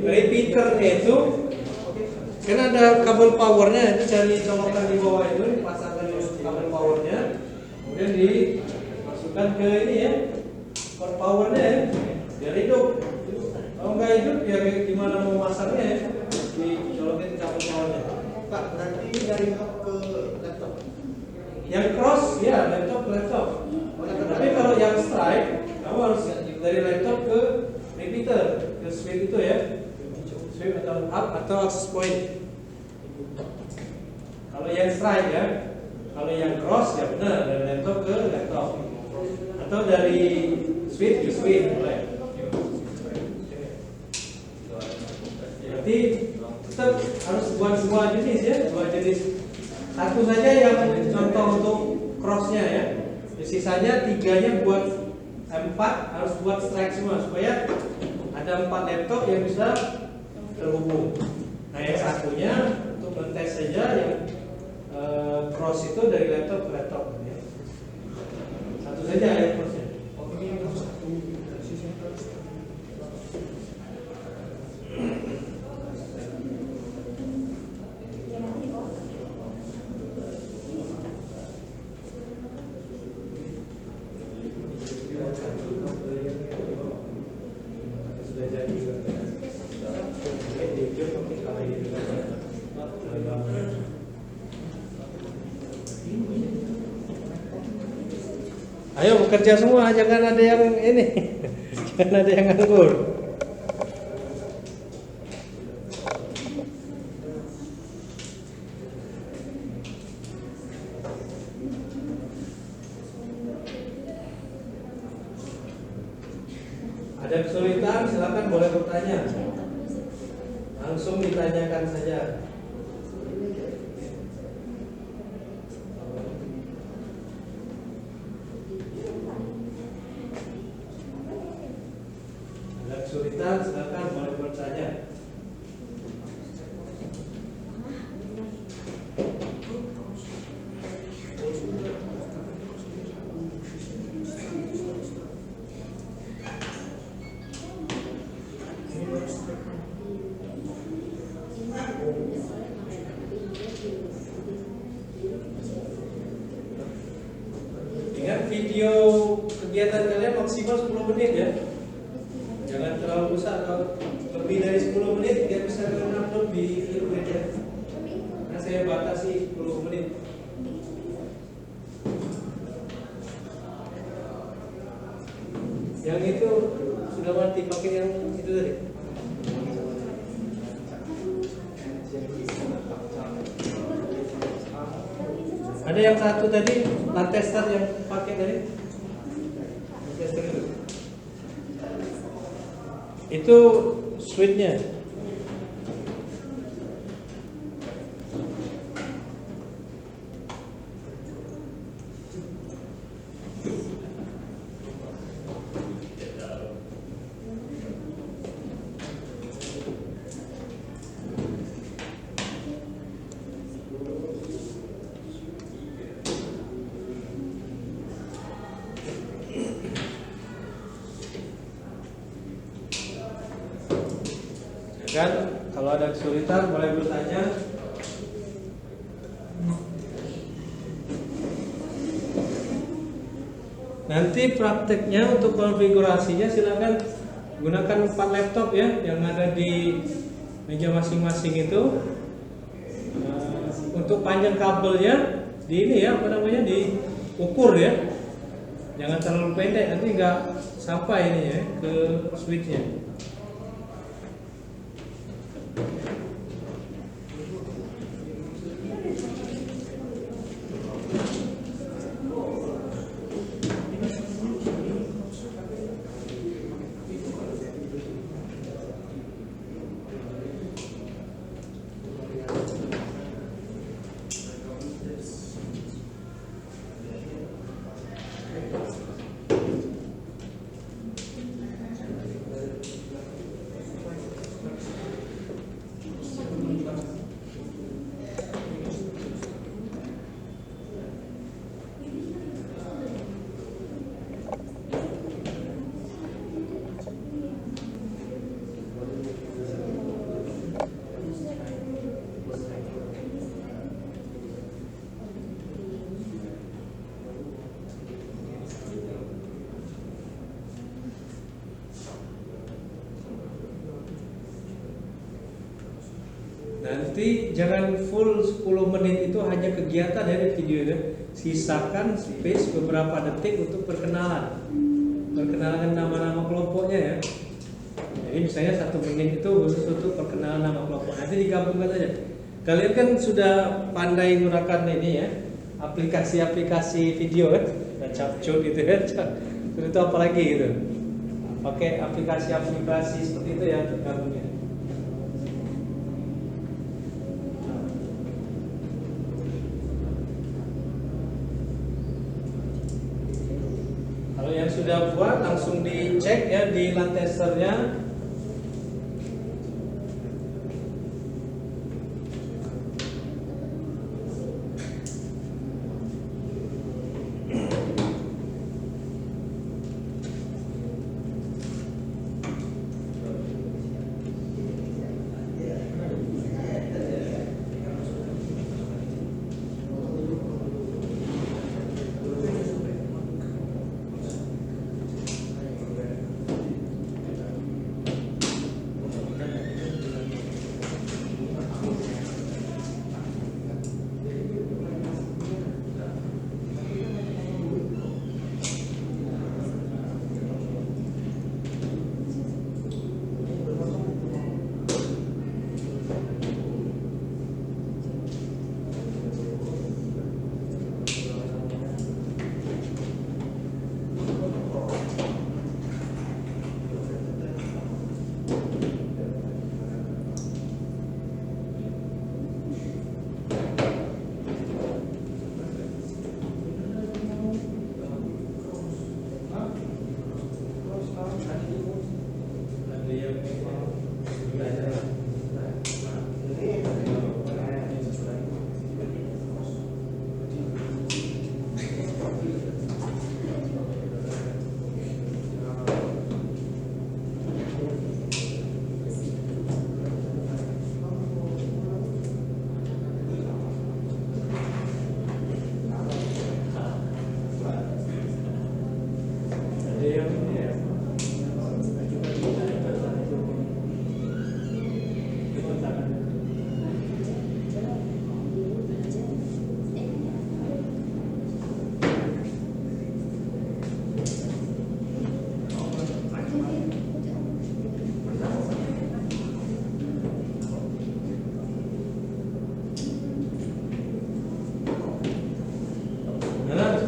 repeaternya itu kan ada kabel powernya, itu cari colokan di bawah itu, dipasangkan kabel powernya, kemudian dimasukkan ke ini ya, powernya ya, biar hidup. Kalau nggak hidup ya gimana mau masangnya ya, dicolokin kabel powernya. Pak, nanti dari ke laptop. Yang cross ya laptop. Tapi kalau yang strike, kamu harus dari laptop ke repeater, ke switch itu ya, switch atau up atau access point. Kalau yang strike ya, kalau yang cross ya benar dari laptop ke laptop, atau dari switch ke switch boleh. Berarti tetap harus buat dua jenis ya, dua jenis. Satu saja yang contoh untuk crossnya ya. Sisanya tiganya buat 4 harus buat strike semua supaya ada 4 laptop yang bisa terhubung. Nah yang satunya untuk mentes saja yang cross itu dari laptop ke laptop ya. Satu saja ya crossnya. Ayo bekerja semua, jangan ada yang ini, jangan ada yang nganggur. Ada kesulitan, silakan boleh bertanya. Langsung ditanyakan saja. Kesulitan, silakan boleh bertanya. Ingat video kegiatan kalian maksimal 10 menit ya. Jangan terlalu besar, kalau lebih dari 10 menit dia bisa upload di YouTube ya. Nah saya batasi 10 menit. Yang itu sudah mati, pakai yang itu tadi. Ada yang satu tadi, tester yang pakai tadi. Tester itu switchnya. Kan kalau ada kesulitan boleh bertanya. Nanti prakteknya untuk konfigurasinya silakan gunakan 4 laptop ya yang ada di meja masing-masing itu. Untuk panjang kabelnya di ini ya apa namanya diukur ya. Jangan terlalu pendek nanti nggak sampai ini ya ke switchnya. Nanti jangan full 10 menit itu hanya kegiatan ya di video itu. Sisakan space beberapa detik untuk perkenalan. Perkenalan nama-nama kelompoknya ya. Jadi misalnya 1 menit itu khusus untuk perkenalan nama kelompok. Nanti digabungkan aja. Kalian kan sudah pandai menggunakan ini ya, aplikasi-aplikasi video kan, capcut gitu ya. Terus itu apa lagi gitu? Pakai aplikasi-aplikasi seperti itu ya untuk gabungnya. Kalau yang sudah buat langsung dicek ya di Lancasternya.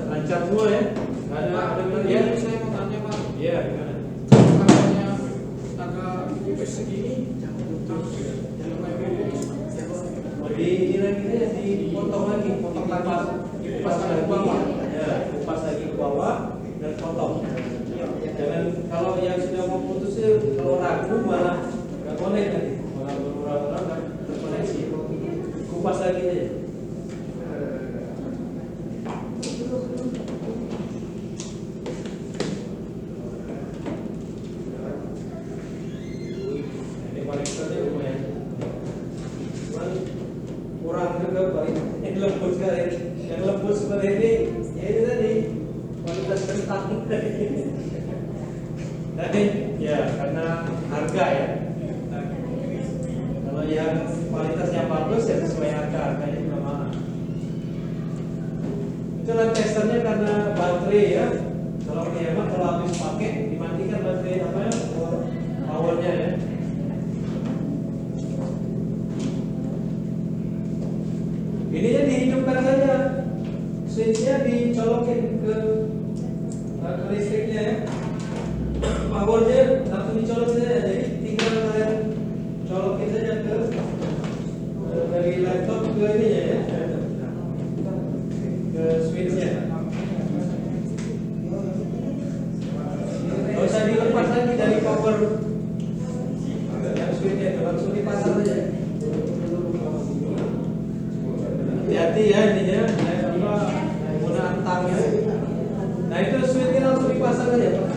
Lancar semua ya? Ada ya? Saya mau tanya Pak. Iya, gimana? Katanya agak tipis segini. Di ini lagi ya, dipotong lagi, potong lagi, dikupas lagi ke bawah, ya, kupas lagi ke bawah dan potong. Jangan kalau yang sudah mau putus itu kalau ragu malah nggak connect nanti, malah berulang-ulang nggak terkoneksi. Kupas lagi aja. Ini konektornya lumayan. Kurang juga paling yang lembut sekali, yang lembut seperti ini ya itu tadi kualitas kentang tadi ya karena harga ya. Kalau yang kualitasnya bagus ya sesuai harganya juga mahal. Itu Lancasternya karena baterai ya, kalau hemat kalau habis pakai dimatikan baterai apa ya powernya ya. Ininya dihidupkan saja, switchnya dicolokin ke listriknya ya, powernya langsung dicolok saja, jadi tinggal kalian colokin saja ke dari laptop ke ininya ya, ke switchnya. Gak usah dilepas lagi dari power yang switchnya, langsung dipasang saja. Hati-hati ya ininya, penggunaan tangnya. Nah itu switchnya langsung dipasang aja Pak.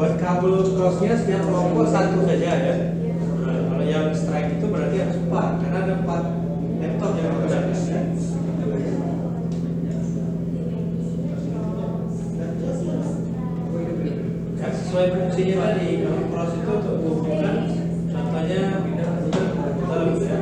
buat kabel crossnya setiap kelompok satu saja ya. Nah, kalau yang strike itu berarti harus 4 karena ada 4 laptop yang menggunakan ya. Ya, sesuai fungsinya tadi. Kalau cross itu untuk menghubungkan contohnya bidang dalam ya.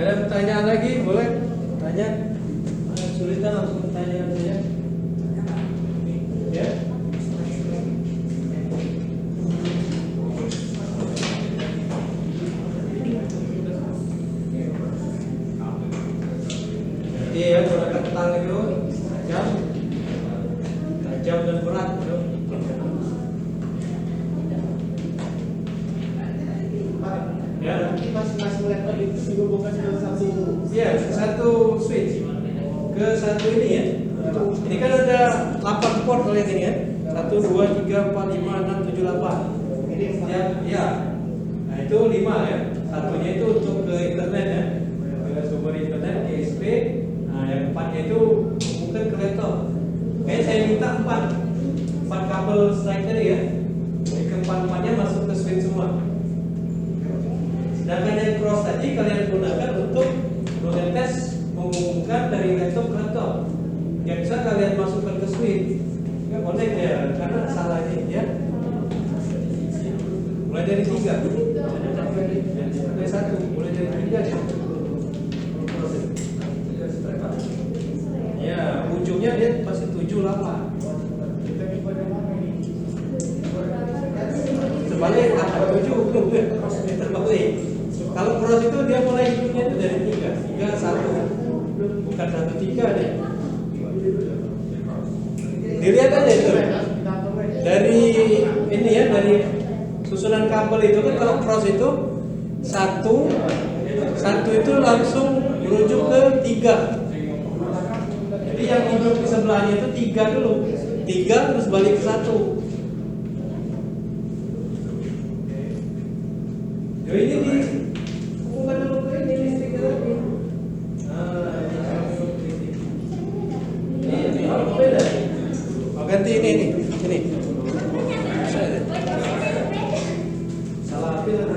Ada pertanyaan lagi? Boleh tanya? Kesulitan langsung pertanyaan saja. Ya. Iya, gunakan tang itu tajam dan berat itu. Ya. Masing-masing laptop itu dihubungkan ke satu. Iya, satu switch ke satu ini ya. Ini kan ada 8 port kalau yang ini ya. 1, 2, 3, 4, 5, 6, 7, 8. Ya. Nah itu 5 ya. Satunya itu untuk ke internet ya. Ke sumber internet, GSP. Nah yang 4-nya itu bukan ke laptop. Kayaknya saya minta 4 kabel strike tadi ya. Jadi ke-4-4-nya masuk ke switch semua. Sedangkan yang cross tadi kalian gunakan untuk mengetes menghubungkan dari laptop ke laptop. Yang bisa kalian masukkan ke switch. Nggak boleh ya, karena salah ini ya. Mulai dari 3 sampai 1, mulai dari 3 ya. Ya, ujungnya dia pasti 7, 8. Terbalik, 7 terbalik. Kalau cross itu dia mulai hidupnya itu dari 3, 1, bukan 1, 3 deh. Dilihat aja itu dari ini ya, dari susunan kabel itu kan kalau cross itu satu itu langsung merujuk ke 3. Jadi yang hidup di sebelahnya itu 3 dulu, 3 terus balik ke 1. Ini di bukan dulu ke ini listrik lagi. Ini beda. Oh, ganti ini. Salah pilih.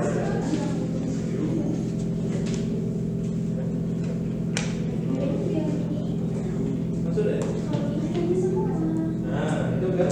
Maksudnya? Nah, itu kan.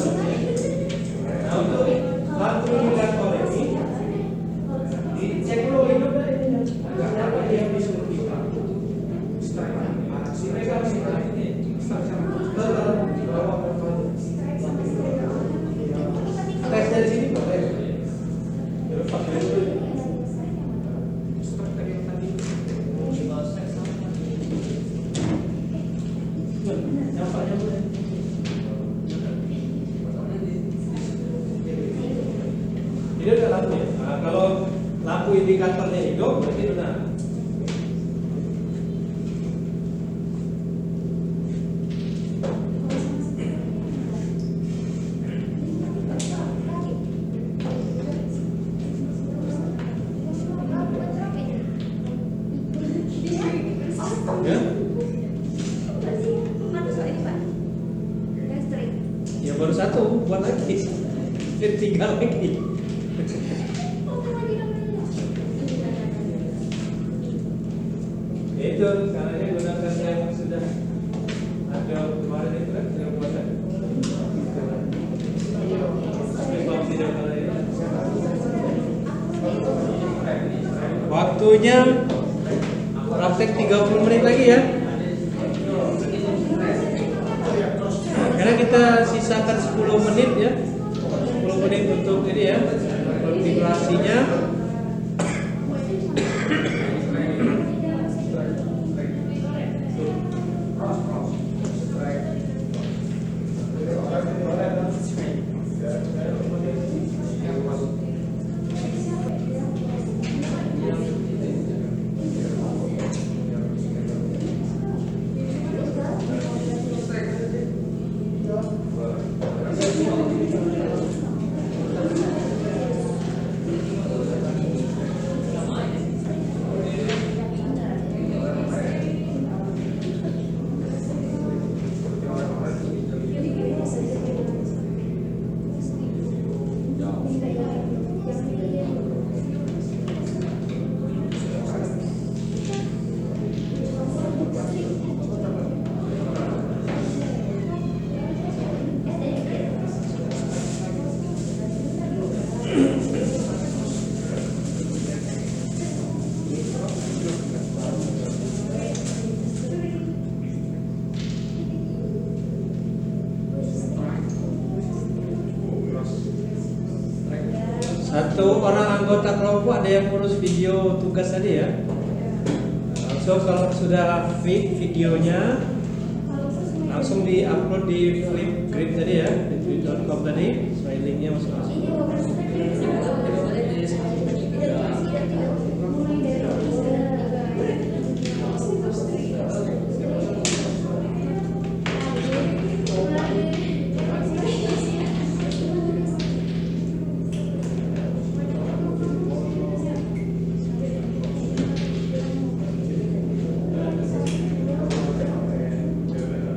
Ini ada lampunya. Nah, kalau lampu indikatornya hidup berarti benar. Ya? Ya baru satu, buat lagi. Tinggal lagi. Itu caranya gunakan yang sudah ada kemarin itu kan yang buatan. Waktunya praktek 30 menit lagi ya. Karena kita sisakan 10 menit ya. 10 menit untuk ini ya. Konfigurasinya. Satu orang anggota kelompok ada yang ngurus video tugas tadi ya. Langsung kalau sudah fit videonya langsung di-upload di Flipgrid tadi ya, di tweet.com tadi, sesuai linknya masing-masing.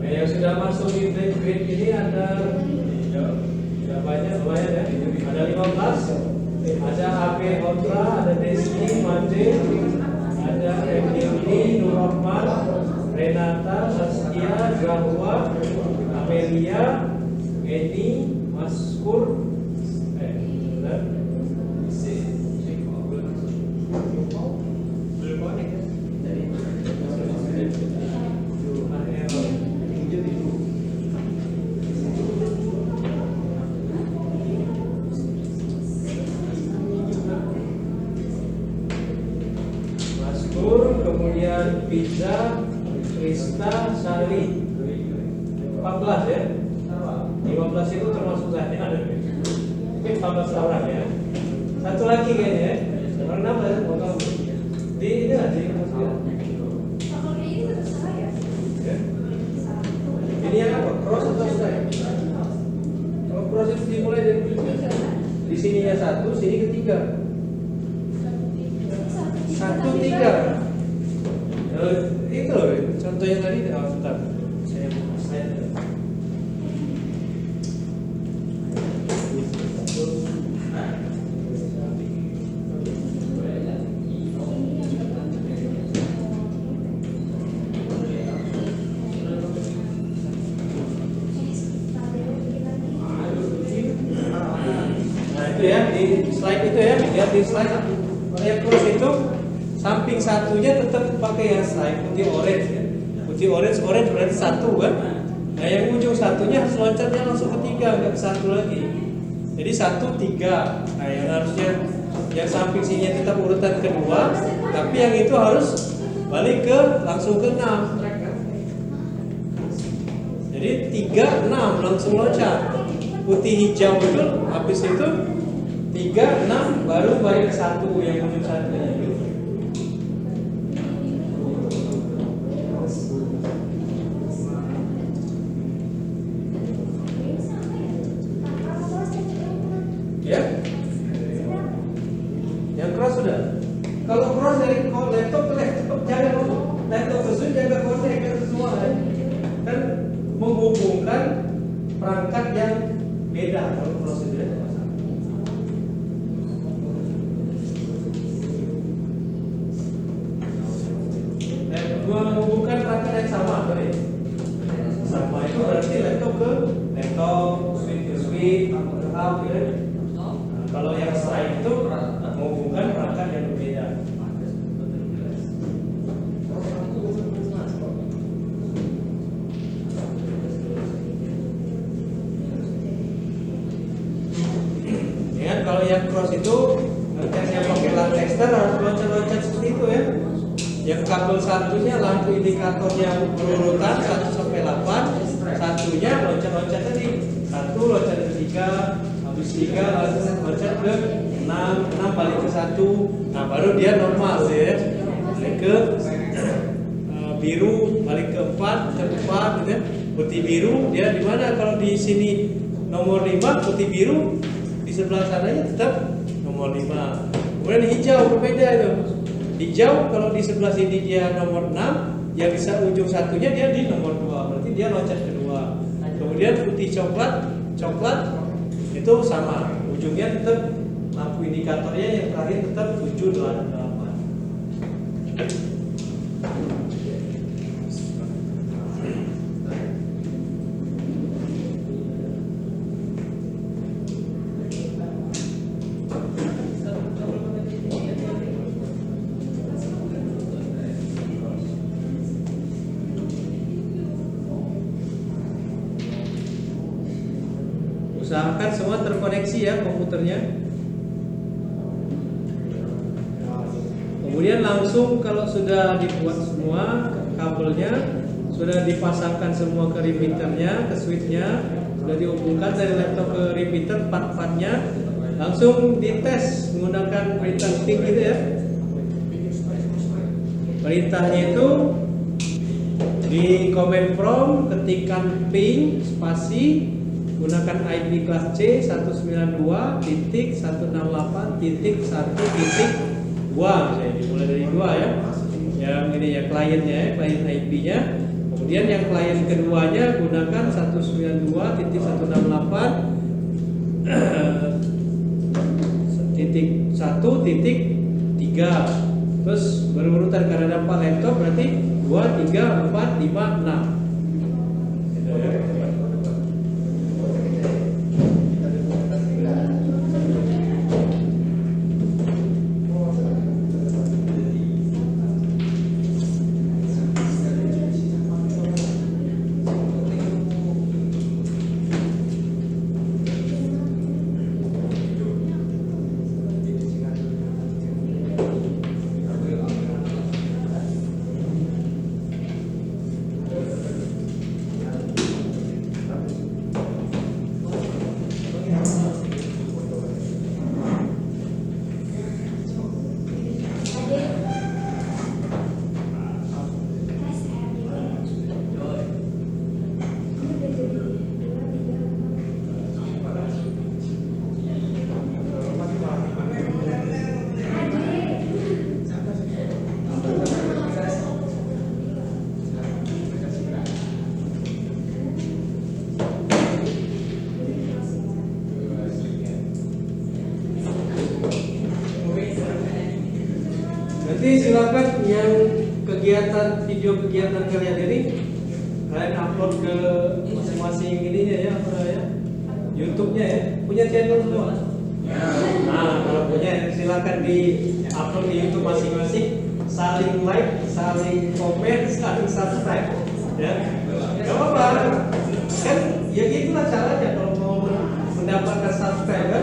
Yang sudah masuk di Flipgrid ini ada banyak lumayan ya. Ada 15, ada AB Hotra, ada Desi, Made, ada Emily, Nurrahman, Renata, Saskia, Zahwa, Amelia, Eni, Maskur, kemudian Pizza, Krista, Sari 14 ya. 15 itu termasuk saya ada. Mungkin 14 orang ya. Satu lagi kayaknya ya. Orang nama ya? Di ini lah di ya. Ini yang apa? Cross atau strike? Kalau cross itu dimulai dari di sininya 1, sini ketiga. 1, 3. Itu loh, contohnya tadi. Bentar. Saya itu ya, di slide itu ya, lihat di slide. Yang cross itu samping satunya tetap pakai yang slide putih orange ya. Putih orange berarti 1 kan. Nah yang ujung satunya harus loncatnya langsung ke 3, nggak ke 1 lagi. Jadi 1, 3. Nah yang harusnya yang samping sininya tetap urutan kedua, tapi yang itu harus balik ke langsung ke 6. Jadi 3, 6 langsung loncat. Putih hijau itu habis itu 3, 6 baru balik ke 1 yang ujung 1 nya. Ya? Yang cross sudah. Kalau cross dari laptop ke laptop jaga laptop ke switch jaga connect kan semua kan menghubungkan perangkat yang beda kalau cross itu ya. Menghubungkan perangkat yang sama berarti. Sama itu berarti laptop ke laptop, switch ke switch, ke hub ya. Kalau yang selain itu menghubungkan perangkat yang berbeda. Ya, kalau yang cross itu ngetesnya pakai lamp tester harus loncat-loncat seperti itu ya. Yang kabel satunya lampu indikatornya berurutan 1 sampai 8, satunya loncat-loncat tadi. 1 loncat ke 3, habis 3 loncat ke 6 balik ke 1. Nah, baru dia normal ya. Balik ke biru, balik ke 4 gitu ya. Putih biru dia di mana? Kalau di sini nomor 5, putih biru di sebelah sananya tetap nomor 5. Kemudian hijau berbeda itu. Hijau kalau di sebelah sini dia nomor 6, yang bisa ujung satunya dia di nomor 2. Berarti dia loncat kedua. Kemudian putih coklat itu sama. Ujungnya tetap lampu indikatornya yang terakhir tetap 7, 8. Usahakan semua terkoneksi ya komputernya. Kemudian langsung kalau sudah dibuat semua kabelnya, sudah dipasangkan semua ke repeaternya, ke switchnya, sudah dihubungkan dari laptop ke repeater part-partnya, langsung dites menggunakan perintah ping gitu ya. Perintahnya itu di command prompt ketikkan ping spasi, gunakan IP kelas C 192.168.1.2. Saya dimulai dari 2 ya. Yang ini ya kliennya ya, klien IP-nya. Kemudian yang klien keduanya gunakan 192.168.1.3. Terus berurutan karena ada 4 laptop berarti 2, 3, 4, 5, 6. Gitu ya. Nanti silakan yang video kegiatan kalian ini kalian upload ke masing-masing ininya ya, apa ya, YouTube-nya ya. Punya channel semua? Nah, kalau punya silakan di upload di YouTube masing-masing, saling like, saling komen, saling subscribe ya. Gak apa-apa. Kan ya gitulah caranya kalau mau mendapatkan subscriber.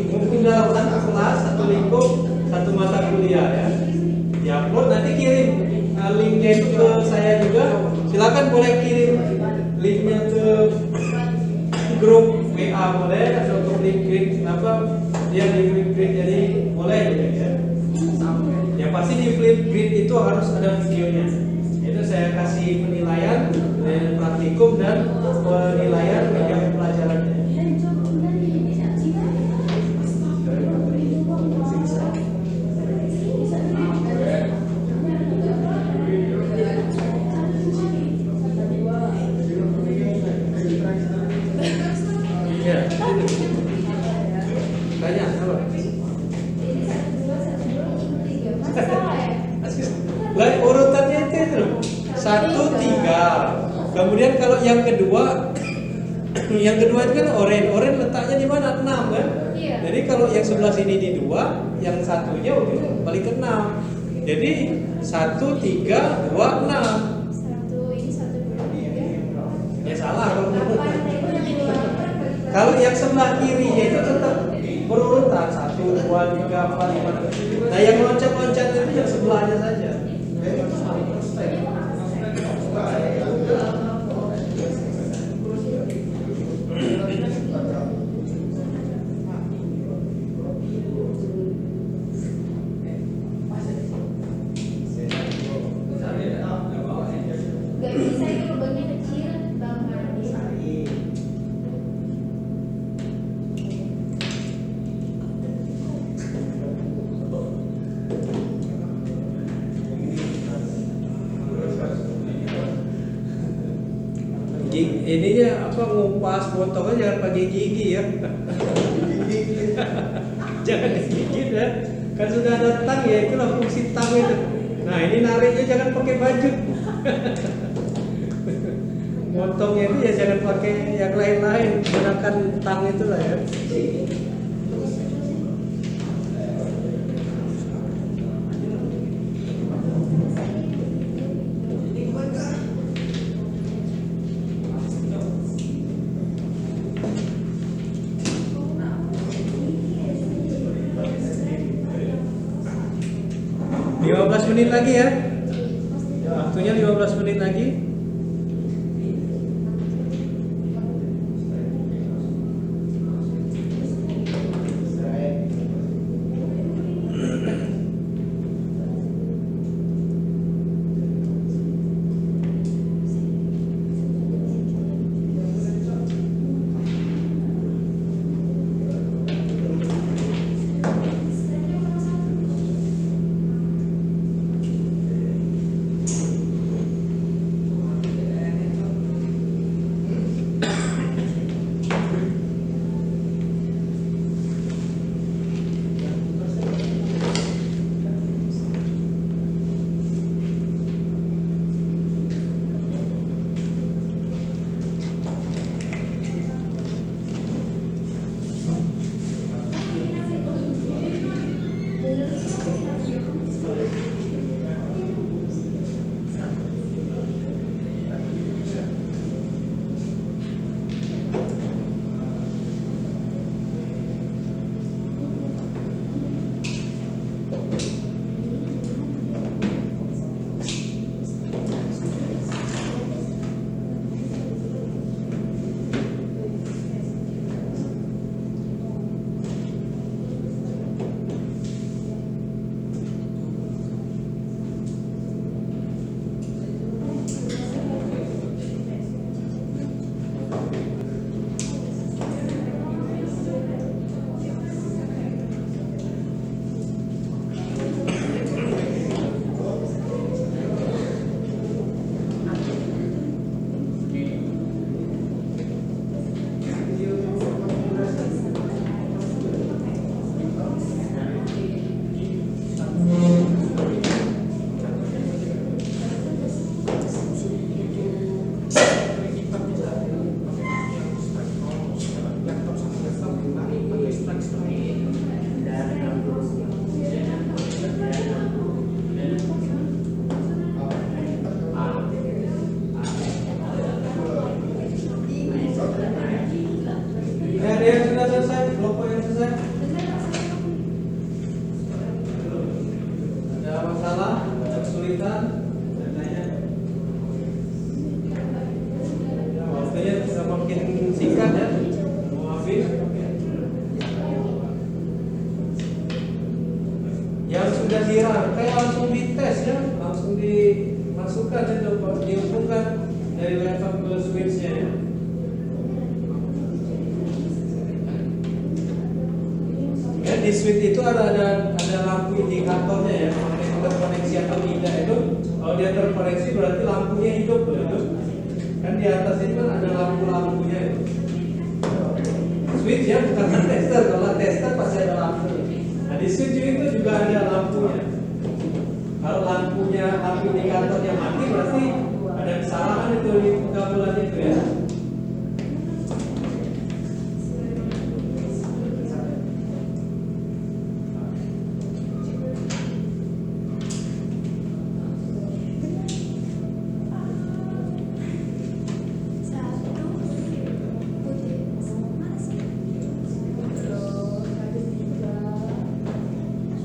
Mungkin dalam satu kelas, satu lingkup, satu mata kuliah ya. Diupload, nanti kirim linknya itu ke saya juga. Silakan boleh kirim linknya ke grup WA boleh, atau ke link apa Dia di flip grid, jadi boleh ya. Yang pasti di flip grid itu harus ada videonya. Itu saya kasih penilaian praktikum dan penilaian media pelajarannya. Ya. Tanya apa? Lah urutannya itu 1, 3. Kemudian kalau yang kedua itu kan oren letaknya di mana? 6 kan? Iya. Jadi kalau yang sebelah sini di 2, yang satunya udah balik ke 6. Jadi 1, 3, 2, 6. Satu ini satu dua tiga. Ya salah kalau Delapan. Kalau yang sebelah kirinya itu tetap berurutan 1, 2, 3, 4, 5. Nah yang loncat-loncat itu yang sebelahnya saja. Gak bisa itu lubangnya kecil, Bang Madi. Ininya apa ngupas botolnya jangan pakai gigi ya. Jangan digigit ya. Kan sudah ada tang ya, itulah fungsi tang itu. Nah ini nariknya jangan pakai baju. Motongnya itu ya jangan pakai yang lain-lain, gunakan tang itulah ya. Lima 15 menit lagi ya. Waktunya 15 menit lagi. sudah dirangkai langsung dites ya, langsung dimasukkan itu, dihubungkan dari laptop ke switchnya ya. Ya, di switch itu ada lampu indikatornya ya, apakah itu terkoneksi atau tidak itu. Kalau dia terkoneksi berarti lampunya hidup itu. Kan di atas itu kan ada lampu-lampunya itu. Switch ya, bukan tester. Kalau tester pasti ada lampunya. Nah di switch itu juga ada lampunya. Kalau lampu indikatornya mati berarti ada kesalahan itu di pengabulan itu ya.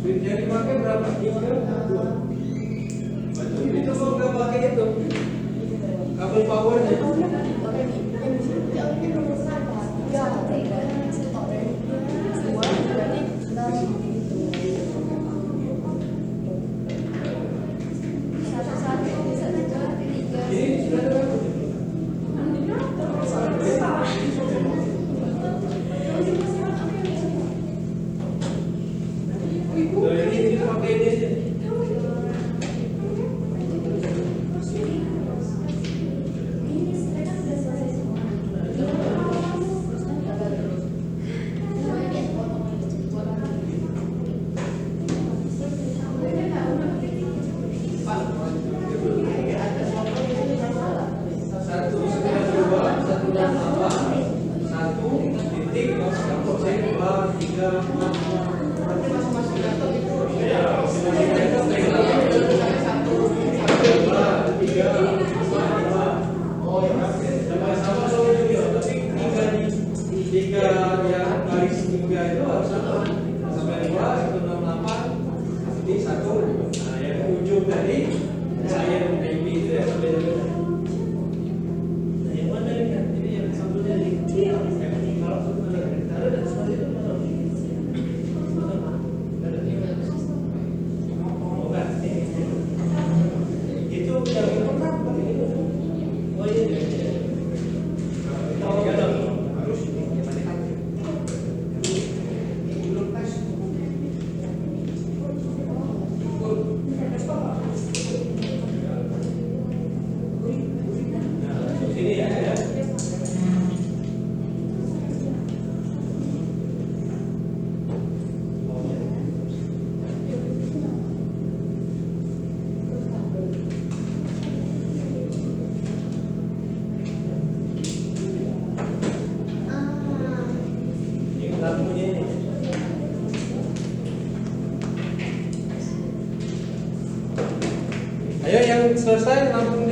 Switchnya dipakai berapa? 3? Itu mau nggak pakai itu kabel powernya. Ini sudah ada berapa? Ini pakai ini aja. Ayo yang selesai langsung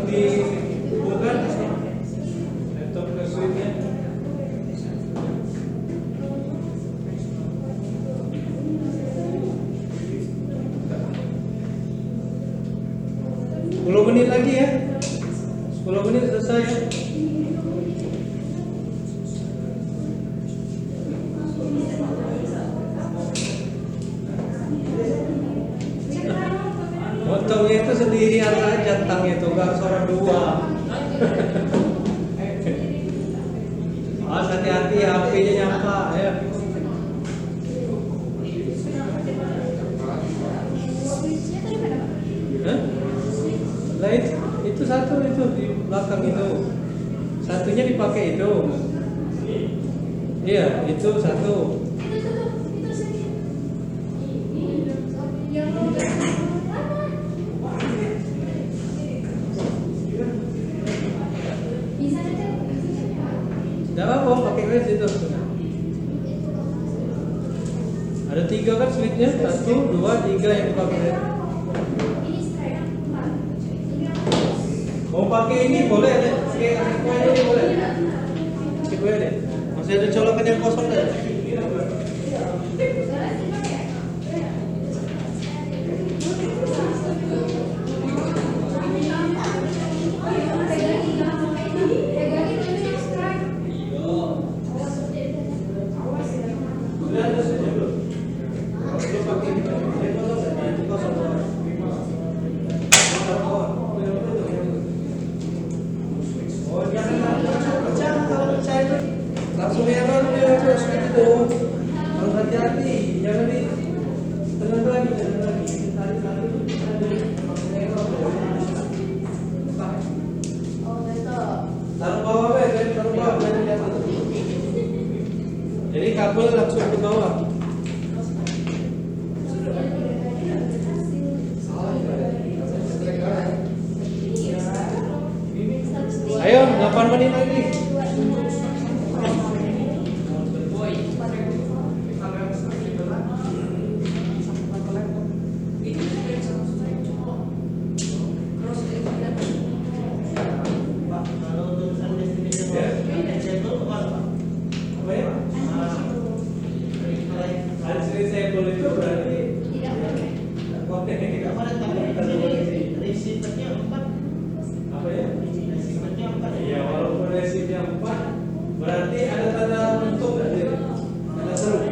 dihubungkan laptop ke switchnya. Sepuluh menit lagi ya, 10 menit selesai ya. Motongnya itu sendirian aja, tangnya itu nggak seorang dua. Awas hati-hati HP-nya nyampa ya. Hah? Lain itu satu itu di belakang itu, satunya dipakai itu. Iya itu satu. Tidak apa-apa, pakai lens itu. Ada 3 kan switchnya, 1, 2, 3 yang dipakai lens. Mau pakai ini boleh deh, pakai kue ini boleh. Pakai kue deh. Masih ada colokan yang kosong deh. Sudah ada switchnya belum? langsung error dia terus gitu. Harus hati-hati, jangan di tekan lagi, tarik lagi, langsung error. Oh, betul. Taruh bawah taruh bawah biar kelihatan. Jadi kabel langsung ke bawah. Ayo, 8 menit lagi. Apa ya? Hasil sampel itu berarti Tidak boleh tapi receivernya 4. apa ya? Receivernya 4. Ya walaupun resipnya 4 berarti ada tanda bentuk berarti tanda seru.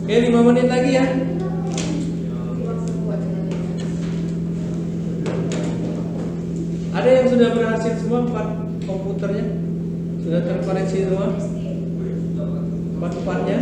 Oke, 5 menit lagi ya. Ada yang sudah berhasil semua 4 komputernya? Sudah terkoneksi semua? 4-4-nya?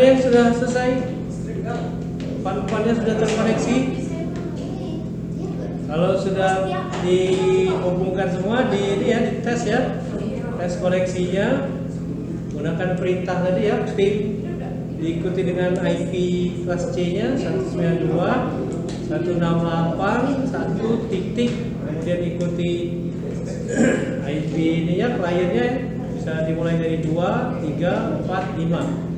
ada yang sudah selesai? Umpan-umpannya sudah terkoneksi? Kalau sudah dihubungkan semua di tes ya, tes koneksinya gunakan perintah tadi ya, ping diikuti dengan IP kelas C-nya 192.168.1 titik, kemudian ikuti IP ini ya, kliennya bisa dimulai dari 2, 3, 4, 5.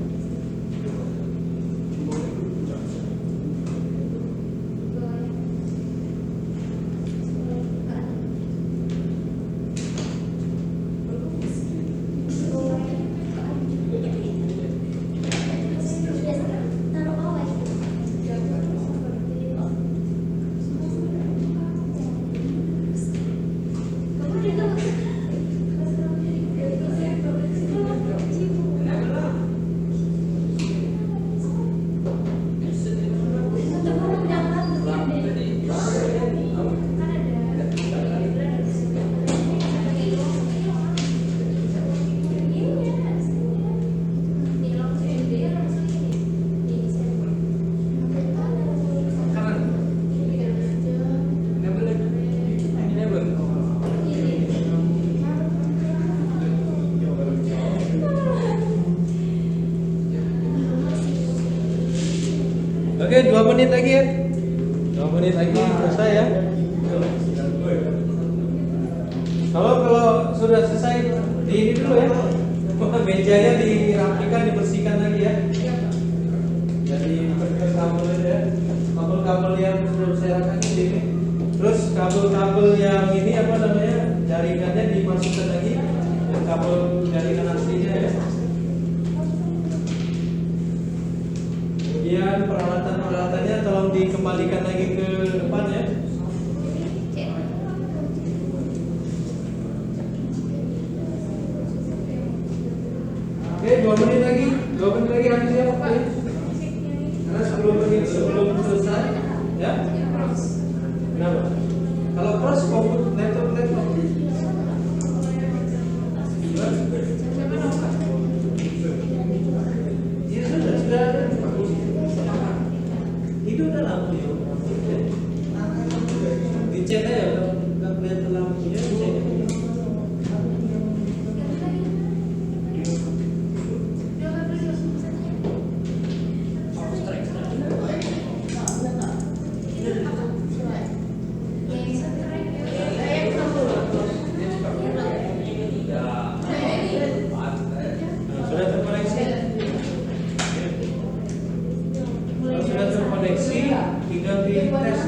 Oke, 2 menit lagi ya. 2 menit lagi selesai ya. Kalau sudah selesai di ini dulu ya. Mejanya dirapikan, dibersihkan lagi ya. Jadi kabel ya. Kabel-kabel yang sudah berserakan di sini. Terus kabel-kabel yang ini apa namanya? Jaringannya dimasukkan lagi. Dan kabel jaringan aslinya ya. Kemudian peralatan-peralatannya tolong dikembalikan lagi ke depan ya. Oke, 2 menit lagi. 2 menit lagi habis ya Pak. Karena 10 menit sebelum selesai ya. Kenapa? Kalau cross komputer laptop. Ya sudah. Itu udah lampu ya. Dicek aja nggak kelihatan lampunya, dicek. Sudah terkoneksi? Kalau sudah terkoneksi, tinggal di tes.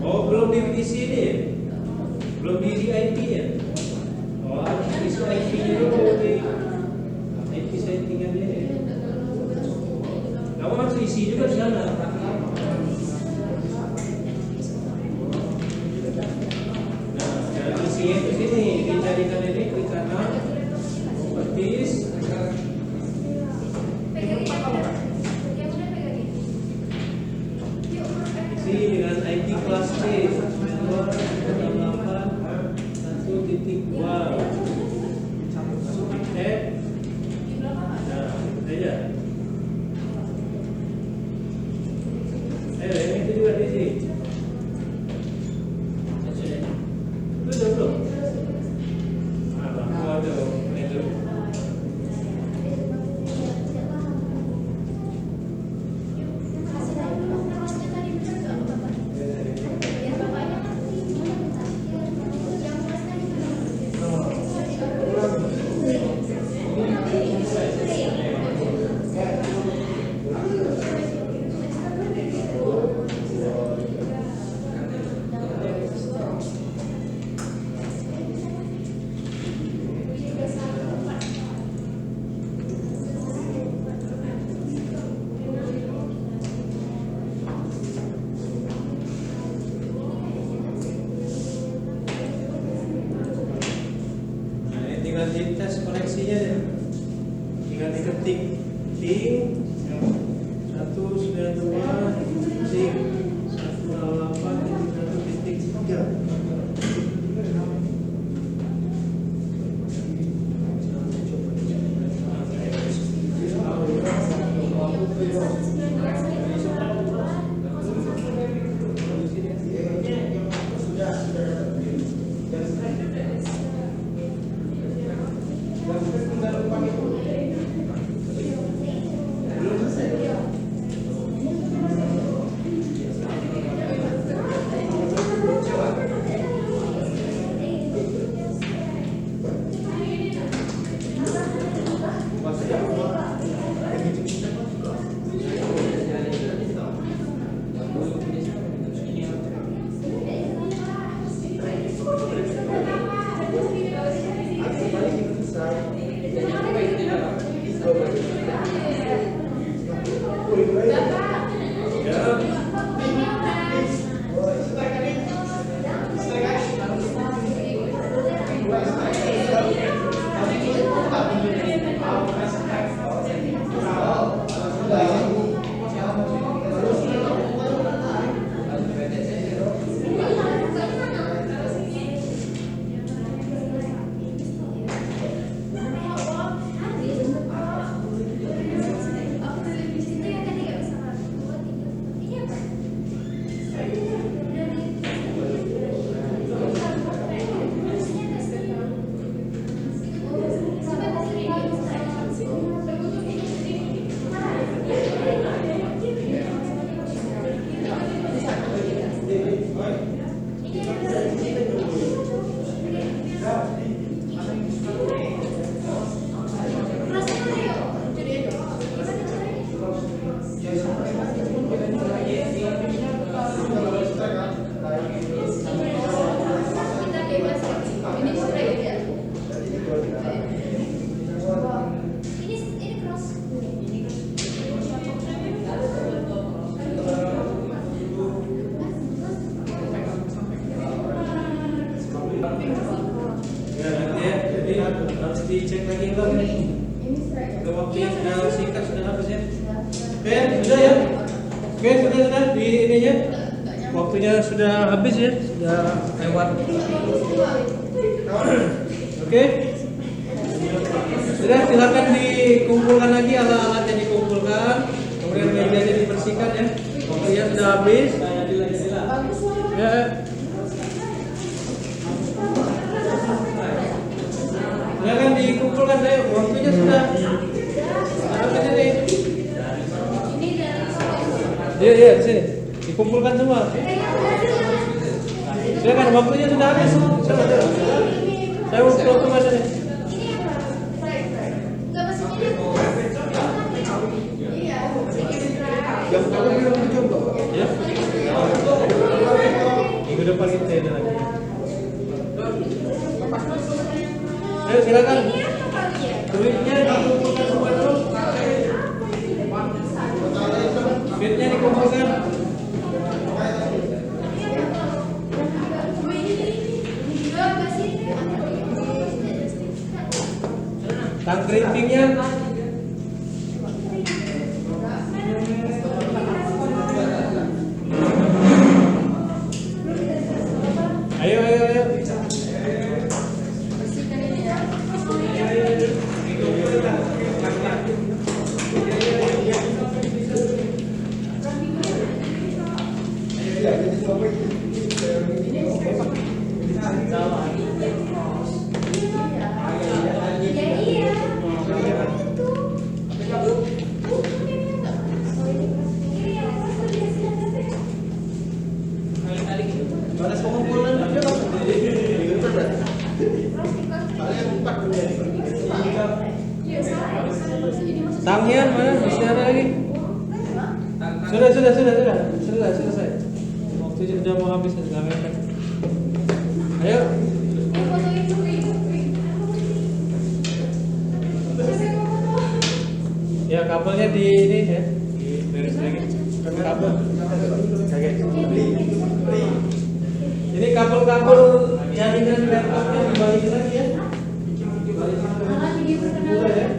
Oh, belum diisi ini ya? Belum diisi IP ya? Oh, isi IP-nya dulu di IP settingannya ya. Kamu harus isi juga di sana. Nah, cara isinya itu sini, dicarikan ini klik kanan, petis. Isi dengan IP kelas C 192.168.1 aja. Ayo, yang itu juga diisi. Itu belum. Ada itu. ketik ting 192 ting 108.1.3. Ya nanti ya, jadi harus dicek lagi bang ini. Udah waktu yang sudah singkat sudah habis ya. Oke, sudah ya. Oke, sudah di ininya. Waktunya sudah habis ya, sudah lewat. Oke. Sudah, silakan dikumpulkan lagi alat-alat yang dikumpulkan. Kemudian mejanya dibersihkan ya. Waktunya sudah habis. Ya. Silakan dikumpulkan deh, waktunya sudah. Habis ini. Iya, di sini. Dikumpulkan semua. Silakan, waktunya sudah habis. Saya mau foto Mas ini. Ya. Minggu depan kita ada lagi. Ayo silakan. Duitnya dikumpulkan semua dulu. Duitnya dikumpulkan. Tang kerimpingnya. Ayo. Tangnya mana? Masih ada lagi? Sudah selesai. Waktunya sudah mau habis, sudah mepet. Ayo. Ya kabelnya di ini ya, di beres lagi. Kabel. Ini kabel-kabel jaringan laptopnya dibalik lagi ya. Dibalik lagi. Ya.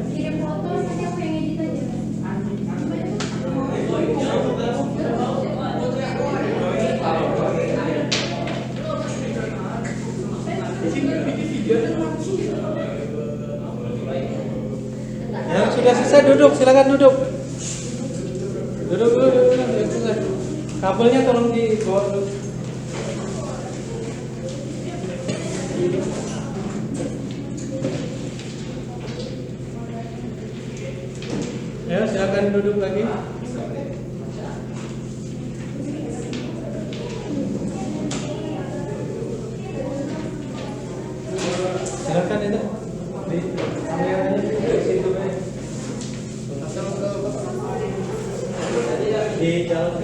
duduk, silakan duduk. Duduk dulu. Kabelnya tolong dibawa dulu. Ya, silakan duduk lagi. Silakan itu. Di kameranya di situ aja. Di jalan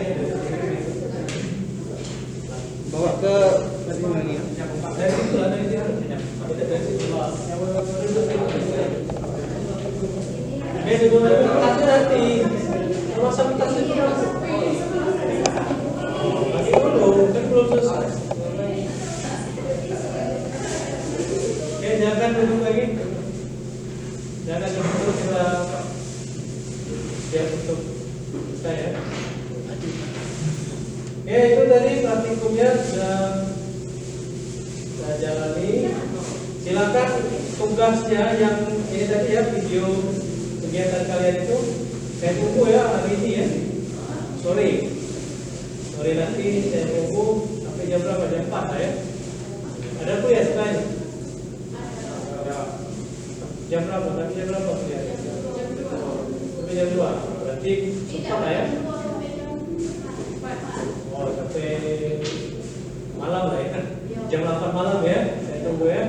bawa ke tadi lagi ya. Dari situ lah, dari situ. Dari situ lah. Dulu tasnya nanti. Kalau sama tasnya itu lagi dulu, kan belum selesai. Oke, jangan duduk lagi. Jangan duduk, kita siap untuk saya. Oke, itu tadi praktikumnya sudah saya jalani. Silakan tugasnya yang ini tadi ya, video kegiatan kalian itu saya tunggu ya hari ini ya, sore nanti saya tunggu sampai jam berapa, jam 4 lah ya. Ada tuh ya setelahnya jam berapa, nanti jam berapa ya? Sampai jam 2 berarti sempat lah ya. Oh sampai malam lah ya, jam 8 malam ya, saya tunggu ya.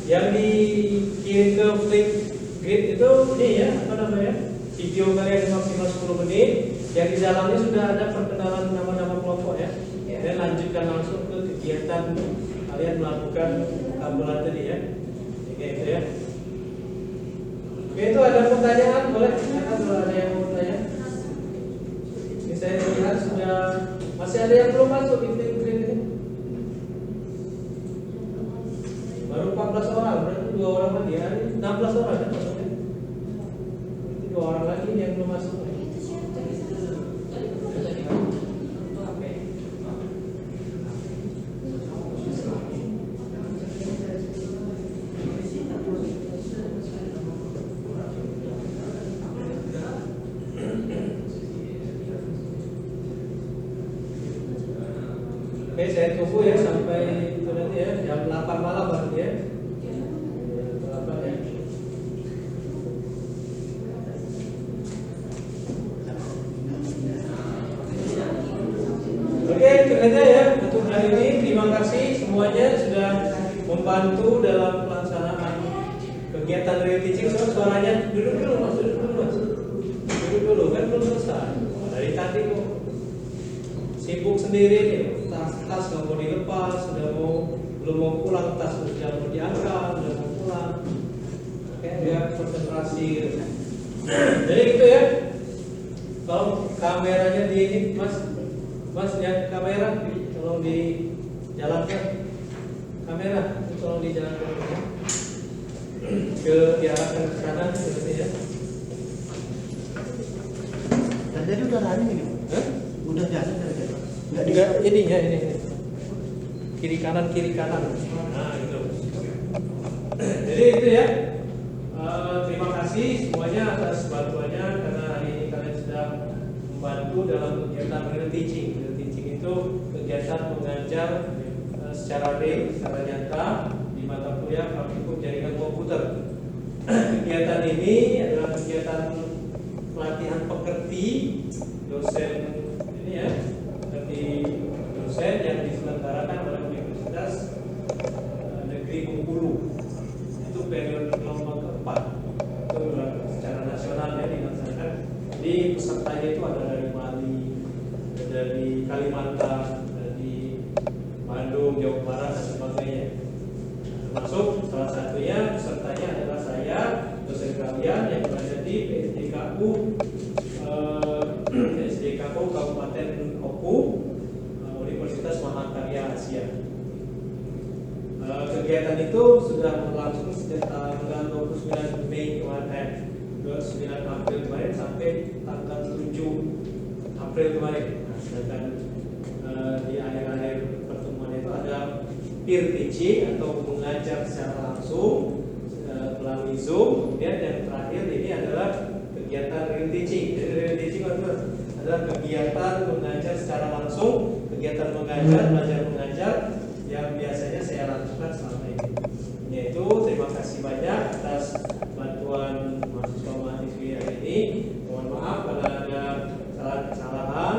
Yang dikirim ke Flipgrid itu ini ya, apa namanya, video kalian maksimal 10 menit. Yang di dalamnya sudah ada perkenalan nama-nama kelompok ya. Dan lanjutkan langsung ke kegiatan kalian melakukan kabulan tadi ya. Kayak gitu ya. Oke, itu ada pertanyaan, boleh silakan kalau ada yang mau tanya. Ini saya lihat sudah masih ada yang belum masuk di Flipgrid ini. Baru 14 orang, berarti 2 orang lagi ya. 16 orang kan maksudnya. Berarti 2 orang lagi yang belum masuk. Oke, saya tunggu ya sampai itu nanti ya, jam 8 malam berarti ya. Oke, itu aja ya untuk hari ini. Terima kasih semuanya sudah membantu dalam pelaksanaan kegiatan real teaching. Suaranya duduk dulu mas, duduk dulu kan belum selesai. Dari tadi kok sibuk sendiri nih, tas nggak mau dilepas, belum mau pulang, tas sudah mau diangkat, sudah mau pulang. Oke, biar konsentrasi. Jadi gitu ya. Kalau kameranya di Mas lihat kamera, tolong dijalankan. Kamera, tolong dijalankan ke diarahkan ke kanan seperti ya. Dan tadi udah running ini, udah jalan tadi. Enggak, ini kiri kanan. Nah itu. Jadi itu ya. Terima kasih semuanya atas bantuannya, karena hari ini kalian sudah membantu dalam kegiatan real teaching. Real teaching itu kegiatan mengajar secara real, secara nyata di mata kuliah praktikum jaringan komputer. Kegiatan ini adalah kegiatan pelatihan pekerti dosen ini ya, seperti dosen yang diselenggarakan oleh Universitas Negeri Bengkulu. Itu periode gelombang keempat, itu secara nasional ya dilaksanakan. Jadi pesertanya itu ada dari Bali, dari Kalimantan, dari Bandung, Jawa Barat dan sebagainya. Termasuk salah satunya pesertanya adalah saya, dosen kalian yang berada di PSDKU Kabupaten Oku, Universitas Mahakarya Asia. Kegiatan itu sudah berlangsung sejak tanggal 29 Mei kemarin, 29 April kemarin sampai tanggal 7 April kemarin. Sedangkan di akhir-akhir pertemuan itu ada peer teaching atau mengajar secara langsung melalui Zoom. Kemudian yang terakhir ini adalah kegiatan real teaching. Jadi real teaching adalah kegiatan mengajar secara langsung, kegiatan mengajar, belajar mengajar yang biasanya saya lakukan selama ini. Yaitu terima kasih banyak atas bantuan mahasiswa-mahasiswi hari ini. Mohon maaf kalau ada kesalahan,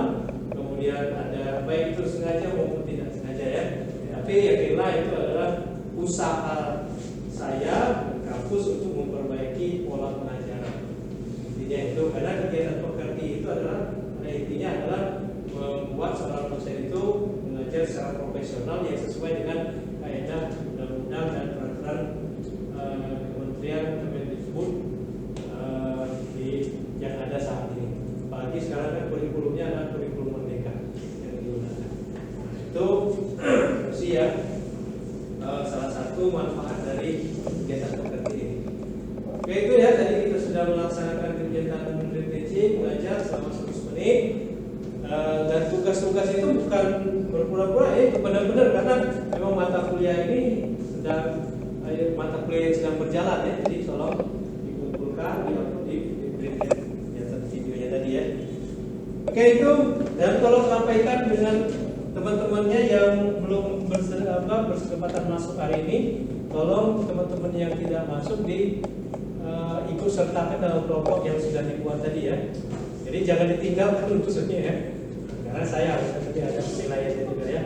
kemudian ada baik itu sengaja maupun tidak sengaja ya. Tapi yakinlah itu adalah usaha saya kampus untuk memperbaiki pola pengajaran. Intinya itu karena kegiatan pekerti itu adalah intinya adalah membuat seorang dosen itu mengajar secara profesional yang sesuai dengan kaidah undang-undang dan peraturan Kementerian Kemendikbud yang ada saat ini. Apalagi sekarang kan kurikulumnya adalah kurikulum merdeka yang digunakan. Itu sih ya salah satu manfaat dari kegiatan pekerti ini. Oke, itu ya tadi kita sudah melaksanakan kegiatan teaching belajar selama 100 menit. Dan tugas-tugas itu bukan berpura-pura, itu benar-benar karena memang mata kuliah ini mata kuliah yang sedang berjalan ya. Jadi tolong dikumpulkan, diberikan videonya tadi ya. Oke itu, dan tolong sampaikan dengan teman-temannya yang belum berkesempatan masuk hari ini. Tolong teman-teman yang tidak masuk ikut sertakan dalam kelompok yang sudah dibuat tadi ya. Jadi jangan ditinggalkan khususnya ya. Karena saya harus nanti ada penilaiannya juga ya.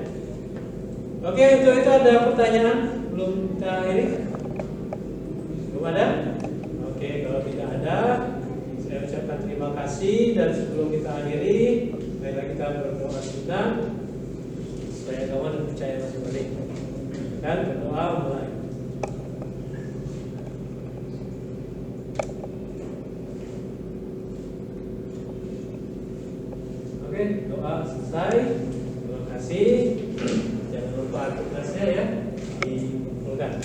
Oke, untuk itu ada pertanyaan belum kita akhiri? Belum ada? Oke, kalau tidak ada, saya ucapkan terima kasih dan sebelum kita akhiri, marilah kita berdoa sunnah supaya kawan dan percaya masih balik. Dan berdoa mulai. Oke, doa selesai. Terima kasih. Jangan lupa tugasnya ya dikumpulkan.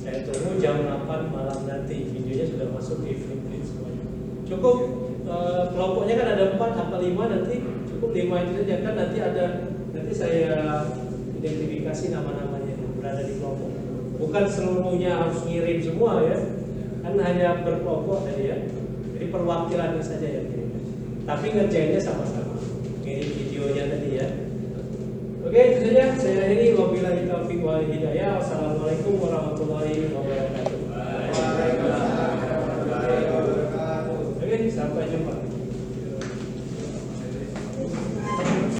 Saya tunggu jam 8 malam nanti. Videonya sudah masuk di Flipgrid semuanya. Cukup kelompoknya kan ada 4 atau 5 nanti. Cukup 5 itu saja kan nanti saya identifikasi nama-namanya yang berada di kelompok. Bukan seluruhnya harus ngirim semua ya. Kan hanya berkelompok tadi ya. Jadi perwakilannya saja yang kirim. Tapi ngerjainnya sama-sama. Ini videonya tadi ya. Oke, itu saja. Saya akhiri. Wabillahi taufiq wal hidayah. Wassalamualaikum warahmatullahi wabarakatuh. Waalaikumsalam warahmatullahi wabarakatuh. Oke, sampai jumpa.